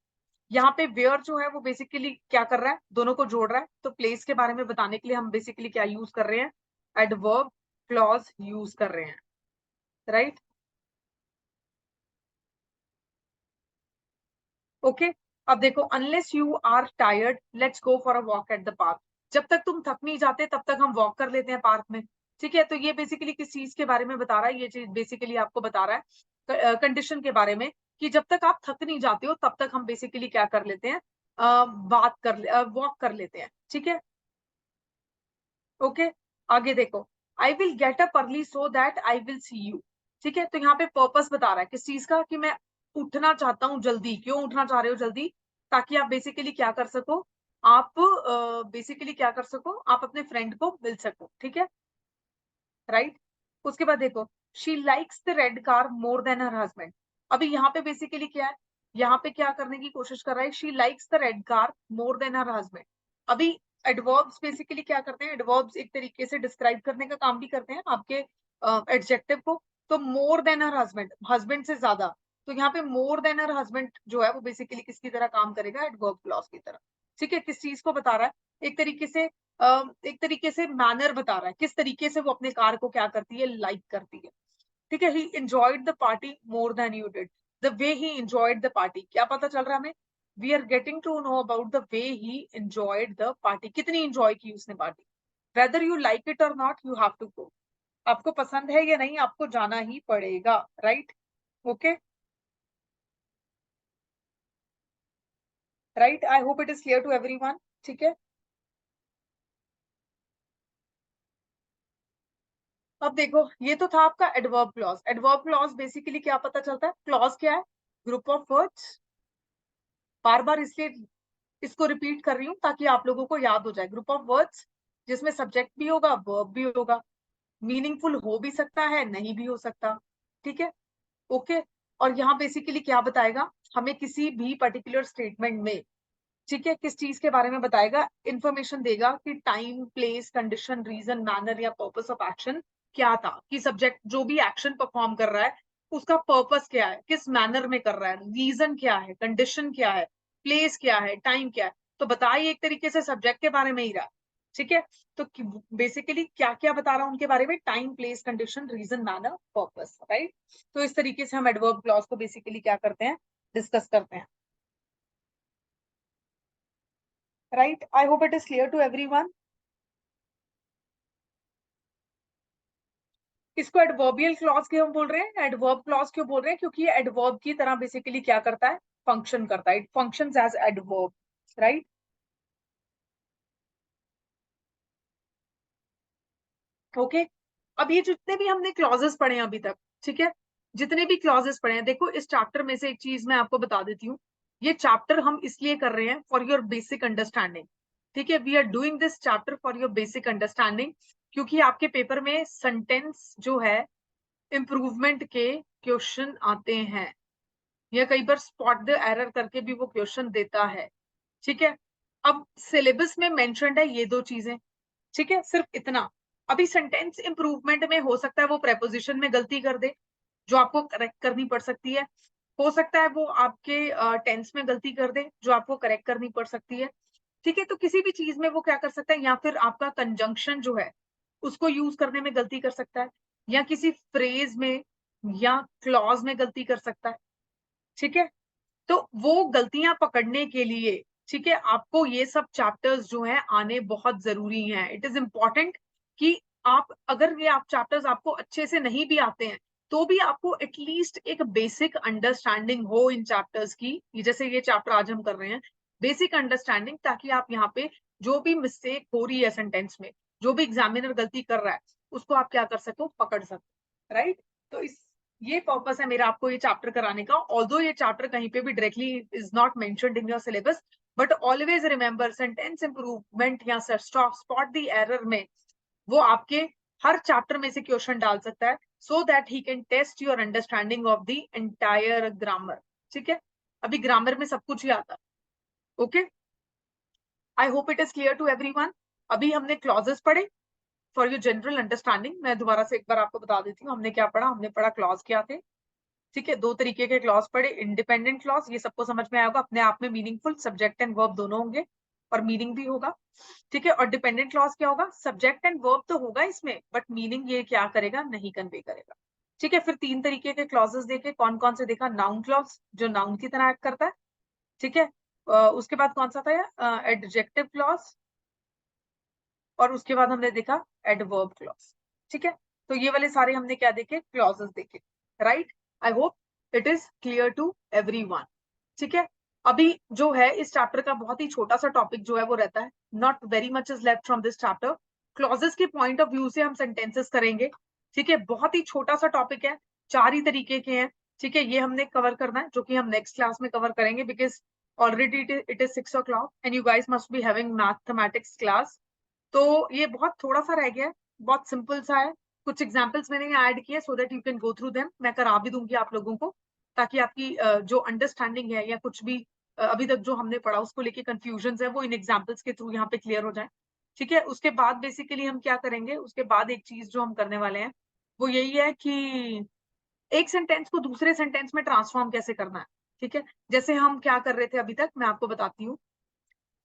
यहाँ पे वेयर जो है वो बेसिकली क्या कर रहा है? दोनों को जोड़ रहा है, तो प्लेस के बारे में बताने के लिए हम बेसिकली क्या यूज कर रहे हैं? एडवर्ब क्लॉज यूज कर रहे हैं, राइट? ओके, अब देखो, unless you are tired let's go for a walk at the park, जब तक तुम थक नहीं जाते तब तक हम वॉक कर लेते हैं पार्क में, ठीक है? तो ये बेसिकली किस चीज के बारे में बता रहा है? ये चीज बेसिकली आपको बता रहा है कंडीशन के बारे में, कि जब तक आप थक नहीं जाते हो तब तक हम बेसिकली क्या कर लेते हैं? वॉक कर लेते हैं, ठीक है? ओके, आगे देखो, I will get up early so that I will see you, ठीक है? तो यहाँ पे पर्पस बता रहा है किस चीज का? कि मैं उठना चाहता हूँ जल्दी। क्यों उठना चाह रहे हो जल्दी? ताकि आप बेसिकली क्या कर सको? आप बेसिकली क्या कर सको? आप अपने फ्रेंड को मिल सको, ठीक है? राइट? उसके बाद देखो, she likes the red car more than her husband, अभी यहाँ पे बेसिकली क्या है? यहाँ पे क्या करने की कोशिश कर रहा है? She likes the red car more than her husband. अभी एडवर्ब्स बेसिकली क्या करते हैं? एडवर्ब्स एक तरीके से डिस्क्राइब करने का काम भी करते हैं आपके एडजेक्टिव को, तो more than her husband, husband से ज्यादा, तो यहाँ पे मोर देन हर हस्बैंड जो है वो बेसिकली किसकी तरह काम करेगा? एडवर्ब क्लॉज की तरह, ठीक है? किस चीज को बता रहा है? एक तरीके से मैनर बता रहा है, किस तरीके से वो अपने कार को क्या करती है? लाइक करती है, ठीक है? He enjoyed the party more than you did, the way he enjoyed the party, क्या पता चल रहा है हमें? We are getting to know about the way he enjoyed the party, कितनी एंजॉय की उसने party. Whether you like it or not you have to go, आपको पसंद है या नहीं आपको जाना ही पड़ेगा, right? Okay, right, I hope it is clear to everyone, ठीक है? अब देखो, ये तो था आपका adverb clause. Adverb clause basically क्या पता चलता है? क्लॉज क्या है? ग्रुप ऑफ वर्ड्स, बार बार इसलिए इसको रिपीट कर रही हूँ ताकि आप लोगों को याद हो जाए। ग्रुप ऑफ वर्ड्स जिसमें सब्जेक्ट भी होगा, वर्ब भी होगा, मीनिंगफुल हो भी सकता है, नहीं भी हो सकता, ठीक है? ओके, और यहाँ बेसिकली क्या बताएगा हमें? किसी भी पर्टिकुलर स्टेटमेंट में, ठीक है, किस चीज के बारे में बताएगा? इंफॉर्मेशन देगा कि time, place, condition, reason, manner या पर्पस ऑफ एक्शन क्या था, कि सब्जेक्ट जो भी एक्शन परफॉर्म कर रहा है उसका पर्पस क्या है, किस मैनर में कर रहा है, रीजन क्या है, कंडीशन क्या है, प्लेस क्या है, टाइम क्या है, तो बता ही एक तरीके से सब्जेक्ट के बारे में ही रहा। ठीक है, तो बेसिकली क्या क्या बता रहा हूं उनके बारे में, time, place, condition, reason, manner, purpose, right. तो इस तरीके से हम एडवर्ब क्लॉज को बेसिकली क्या करते हैं, डिस्कस करते हैं, right. I hope it is clear to everyone. इसको एडवर्बियल क्लॉज क्यों बोल रहे हैं, एडवर्ब क्लॉज क्यों बोल रहे हैं, क्योंकि ये एडवर्ब की तरह बेसिकली क्या करता है, फंक्शन करता है, it functions as adverb, right. Okay, अब ये जितने भी हमने क्लॉजेस पढ़े हैं अभी तक, ठीक है, जितने भी क्लॉजेस पढ़े हैं, देखो इस चैप्टर में से एक चीज मैं आपको बता देती हूँ, ये चैप्टर हम इसलिए कर रहे हैं फॉर योर बेसिक अंडरस्टैंडिंग। ठीक है, we are doing this chapter for your basic understanding, क्योंकि आपके पेपर में सेंटेंस जो है इम्प्रूवमेंट के क्वेश्चन आते हैं, या कई बार स्पॉट द एरर करके भी वो क्वेश्चन देता है। ठीक है, अब सिलेबस में मेंशन्ड है ये दो चीजें, ठीक है, सिर्फ इतना। अभी सेंटेंस इंप्रूवमेंट में हो सकता है वो प्रेपोजिशन में गलती कर दे, जो आपको करेक्ट करनी पड़ सकती है, हो सकता है वो आपके टेंस में गलती कर दे, जो आपको करेक्ट करनी पड़ सकती है। ठीक है, तो किसी भी चीज में वो क्या कर सकता है, या फिर आपका कंजंक्शन जो है उसको यूज करने में गलती कर सकता है, या किसी फ्रेज में या क्लॉज में गलती कर सकता है। ठीक है, तो वो गलतियां पकड़ने के लिए, ठीक है, आपको ये सब चैप्टर्स जो हैं आने बहुत जरूरी हैं। इट इज इम्पॉर्टेंट कि आप, अगर ये आप चैप्टर्स आपको अच्छे से नहीं भी आते हैं, तो भी आपको एटलीस्ट एक बेसिक अंडरस्टैंडिंग हो इन चैप्टर्स की, जैसे ये चैप्टर आज हम कर रहे हैं, बेसिक अंडरस्टैंडिंग, ताकि आप यहाँ पे जो भी मिस्टेक हो रही है सेंटेंस में, जो भी एग्जामिनर गलती कर रहा है, उसको आप क्या कर सको, पकड़ सको, राइट। तो इस ये पर्पस है मेरा आपको ये चैप्टर कराने का, ऑल्दो ये चैप्टर कहीं पे भी directly is not mentioned in your syllabus, but always remember sentence improvement या स्पॉट द एरर में वो आपके हर चैप्टर में से क्वेश्चन डाल सकता है, so that he can test your understanding of the entire grammar. ठीक है, अभी ग्रामर में सब कुछ ही आता है। Okay, I hope it is clear to everyone. अभी हमने क्लॉजेस पढ़े फॉर योर जनरल अंडरस्टैंडिंग, मैं दोबारा से एक बार आपको बता देती हूँ हमने क्या पढ़ा, हमने पढ़ा क्लॉज क्या थे। ठीक है, दो तरीके के क्लॉज पढ़े, इंडिपेंडेंट क्लॉज, ये सबको समझ में आएगा, अपने आप में मीनिंगफुल, सब्जेक्ट एंड वर्ब दोनों होंगे और मीनिंग भी होगा। ठीक है, और डिपेंडेंट क्लॉज क्या होगा, सब्जेक्ट एंड वर्ब तो होगा इसमें, बट मीनिंग ये क्या करेगा, नहीं कन्वे करेगा। ठीक है, फिर तीन तरीके के क्लॉजेस देखे, कौन कौन से देखा, नाउन क्लॉज जो नाउन की तरह एक्ट करता है, ठीक है, उसके बाद कौन सा था, एडजेक्टिव क्लॉज, और उसके बाद हमने देखा एडवर्ब क्लॉज। ठीक है, तो ये वाले सारे हमने क्या देखे, क्लॉजेस देखे, right. I hope it is clear to everyone. ठीक है, अभी जो है इस चैप्टर का बहुत ही छोटा सा टॉपिक जो है वो रहता है, not very much is left from this chapter. Clauses के पॉइंट ऑफ व्यू से हम सेंटेंसेस करेंगे। ठीक है, बहुत ही छोटा सा टॉपिक है, चार ही तरीके के हैं। ठीक है, ये हमने कवर करना है, जो कि हम नेक्स्ट क्लास में कवर करेंगे, because already it is 6 o'clock and you guys must be having mathematics class. तो ये बहुत थोड़ा सा रह गया है, बहुत सिंपल सा है, कुछ एग्जाम्पल्स मैंने ऐड किए so that you can go through them, मैं करा भी दूंगी आप लोगों को, ताकि आपकी जो अंडरस्टैंडिंग है या कुछ भी अभी तक जो हमने पढ़ा उसको लेके कंफ्यूजन है वो इन एग्जाम्पल्स के थ्रू यहाँ पे क्लियर हो जाए। ठीक है, उसके बाद बेसिकली हम क्या करेंगे, उसके बाद एक चीज जो हम करने वाले हैं वो यही है कि एक सेंटेंस को दूसरे सेंटेंस में ट्रांसफॉर्म कैसे करना है। ठीक है, जैसे हम क्या कर रहे थे अभी तक, मैं आपको बताती हूँ।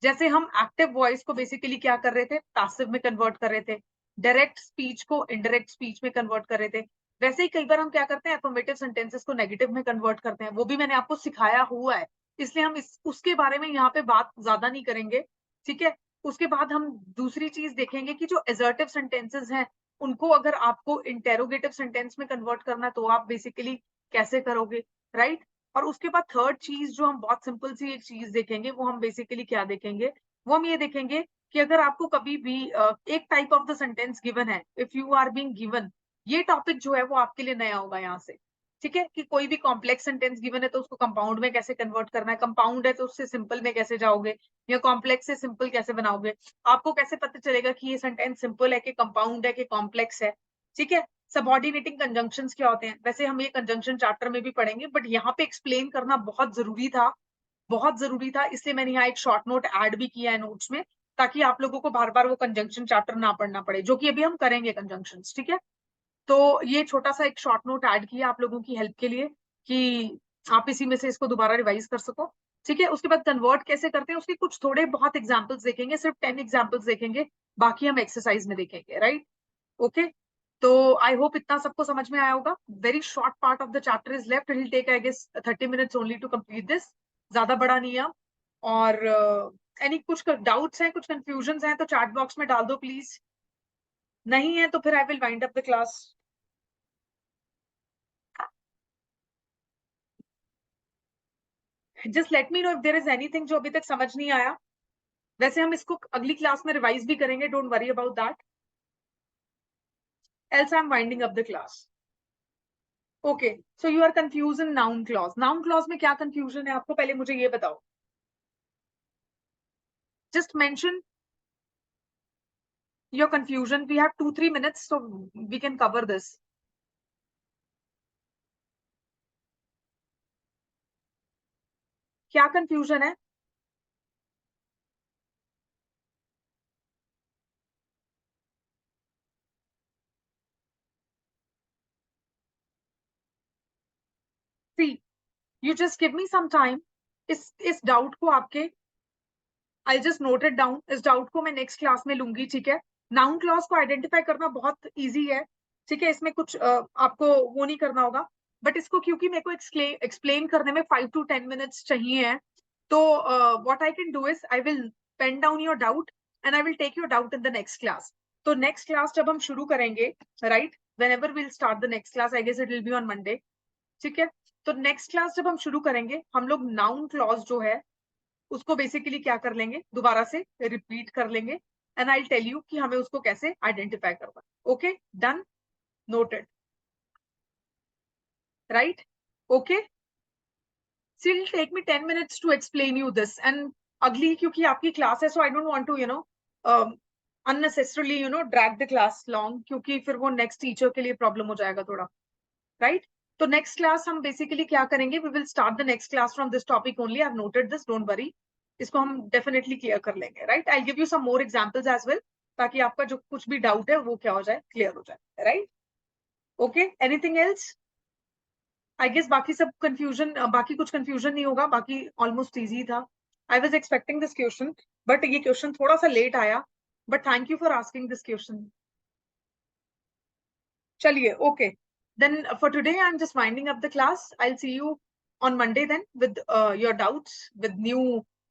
जैसे हम एक्टिव वॉइस को बेसिकली क्या कर रहे थे, पैसिव में कन्वर्ट कर रहे थे, डायरेक्ट स्पीच को इनडायरेक्ट स्पीच में कन्वर्ट कर रहे थे, वैसे ही कई बार हम क्या करते हैं, अफर्मेटिव सेंटेंसेस को नेगेटिव में कन्वर्ट करते हैं, वो भी मैंने आपको सिखाया हुआ है, इसलिए हम उसके बारे में यहाँ पे बात ज्यादा नहीं करेंगे। ठीक है, उसके बाद हम दूसरी चीज देखेंगे कि जो असर्टिव सेंटेंसेस हैं उनको अगर आपको इंटेरोगेटिव सेंटेंस में कन्वर्ट करना है तो आप बेसिकली कैसे करोगे, राइट। और उसके बाद थर्ड चीज जो हम बहुत सिंपल सी एक चीज देखेंगे, वो हम बेसिकली क्या देखेंगे, वो हम ये देखेंगे कि अगर आपको कभी भी एक type of the sentence given है, if you are being given, ये टॉपिक जो है वो आपके लिए नया होगा यहाँ से। ठीक है, कि कोई भी कॉम्प्लेक्स सेंटेंस गिवन है तो उसको कंपाउंड में कैसे कन्वर्ट करना है, कंपाउंड है तो उससे सिंपल में कैसे जाओगे, या कॉम्प्लेक्स से सिंपल कैसे बनाओगे, आपको कैसे पता चलेगा कि ये सेंटेंस सिंपल है कि कंपाउंड है कि कॉम्प्लेक्स है। ठीक है, सबऑर्डिनेटिंग कंजंक्शंस क्या होते हैं, वैसे हम ये कंजंक्शन चैप्टर में भी पढ़ेंगे, बट यहाँ पे एक्सप्लेन करना बहुत जरूरी था, बहुत जरूरी था, इसलिए मैंने यहाँ एक शॉर्ट नोट ऐड भी किया है नोट्स में, ताकि आप लोगों को बार बार वो कंजंक्शन चैप्टर ना पढ़ना पड़े, जो कि अभी हम करेंगे कंजंक्शंस। ठीक है, तो ये छोटा सा एक शॉर्ट नोट ऐड किया आप लोगों की हेल्प के लिए कि आप इसी में से इसको दोबारा रिवाइज कर सको, ठीक है। उसके बाद कन्वर्ट कैसे करते हैं उसके कुछ थोड़े बहुत एग्जाम्पल्स देखेंगे, सिर्फ 10 एग्जाम्पल्स देखेंगे, बाकी हम एक्सरसाइज में देखेंगे, राइट। ओके, तो आई होप इतना सबको समझ में आया होगा। Very short part of the chapter is left, it will take I guess 30 minutes only to complete this, ज्यादा बड़ा नहीं है। और एनी कुछ डाउट्स हैं, कुछ कंफ्यूजन हैं तो चैट बॉक्स में डाल दो प्लीज, नहीं है तो फिर I will wind up the class. Just let me know if there is anything जो अभी तक समझ नहीं आया। वैसे हम इसको अगली क्लास में रिवाइज भी करेंगे, don't worry about that, else I am winding up the class. Okay, so you are confuse in noun clause. Noun clause में क्या कंफ्यूजन है आपको, पहले मुझे ये बताओ। Just mention your confusion, we have 2-3 minutes so we can cover this. क्या confusion है? See, you just give me some time. इस डाउट को आपके I just note it down, इस डाउट को मैं नेक्स्ट क्लास में लूंगी, ठीक है। नाउन क्लॉज को आइडेंटिफाई करना बहुत इजी है, ठीक है, इसमें कुछ आपको वो नहीं करना होगा, बट इसको क्योंकि मेरे को एक्सप्लेन करने में 5 to 10 minutes चाहिए है, तो what I can do is I will pen down your doubt and I will take your doubt in the next class. तो नेक्स्ट क्लास जब हम शुरू करेंगे, right, whenever will start the next class, I guess it will be on Monday, ठीक है। तो next class जब हम शुरू करेंगे हम लोग नाउन क्लॉज जो है उसको बेसिकली क्या कर लेंगे, दोबारा से रिपीट कर लेंगे एंड आई टेल यू कि हमें उसको कैसे आइडेंटिफाई करना। Okay, done, noted, right, okay. Still take me 10 minutes to explain you this and अगली क्योंकि आपकी क्लास है, so I don't want to unnecessarily drag the class long, क्योंकि फिर वो नेक्स्ट टीचर के लिए प्रॉब्लम हो जाएगा थोड़ा, राइट। तो नेक्स्ट क्लास हम बेसिकली क्या करेंगे, we will start the next class from this topic only, I have noted this, don't worry, इसको हम डेफिनेटली क्लियर कर लेंगे, right. I give you some more examples as well, ताकि आपका जो कुछ भी डाउट है वो क्या हो जाए, क्लियर हो जाए, right. Okay, anything else? I guess बाकी सब कंफ्यूजन, बाकी कुछ कंफ्यूजन नहीं होगा, बाकी ऑलमोस्ट इजी था। I was expecting this question, but ये क्वेश्चन थोड़ा सा लेट आया, but thank you for asking this question. चलिए, okay, then for today I'm just winding up the class. I'll see you on Monday then with your doubts, with new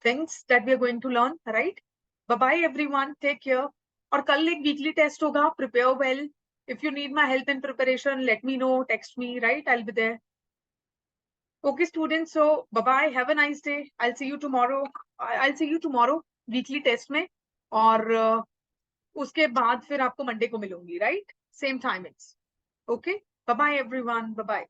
things that we are going to learn, right? Bye bye everyone, take care. और कल एक weekly test होगा, prepare well. If you need my help in preparation, let me know, text me, right? I'll be there. Okay students, so bye bye, have a nice day. I'll see you tomorrow. I'll see you tomorrow weekly test में, और उसके बाद फिर आपको Monday को मिलूंगी, right? Same timings. Okay, bye bye everyone, bye bye.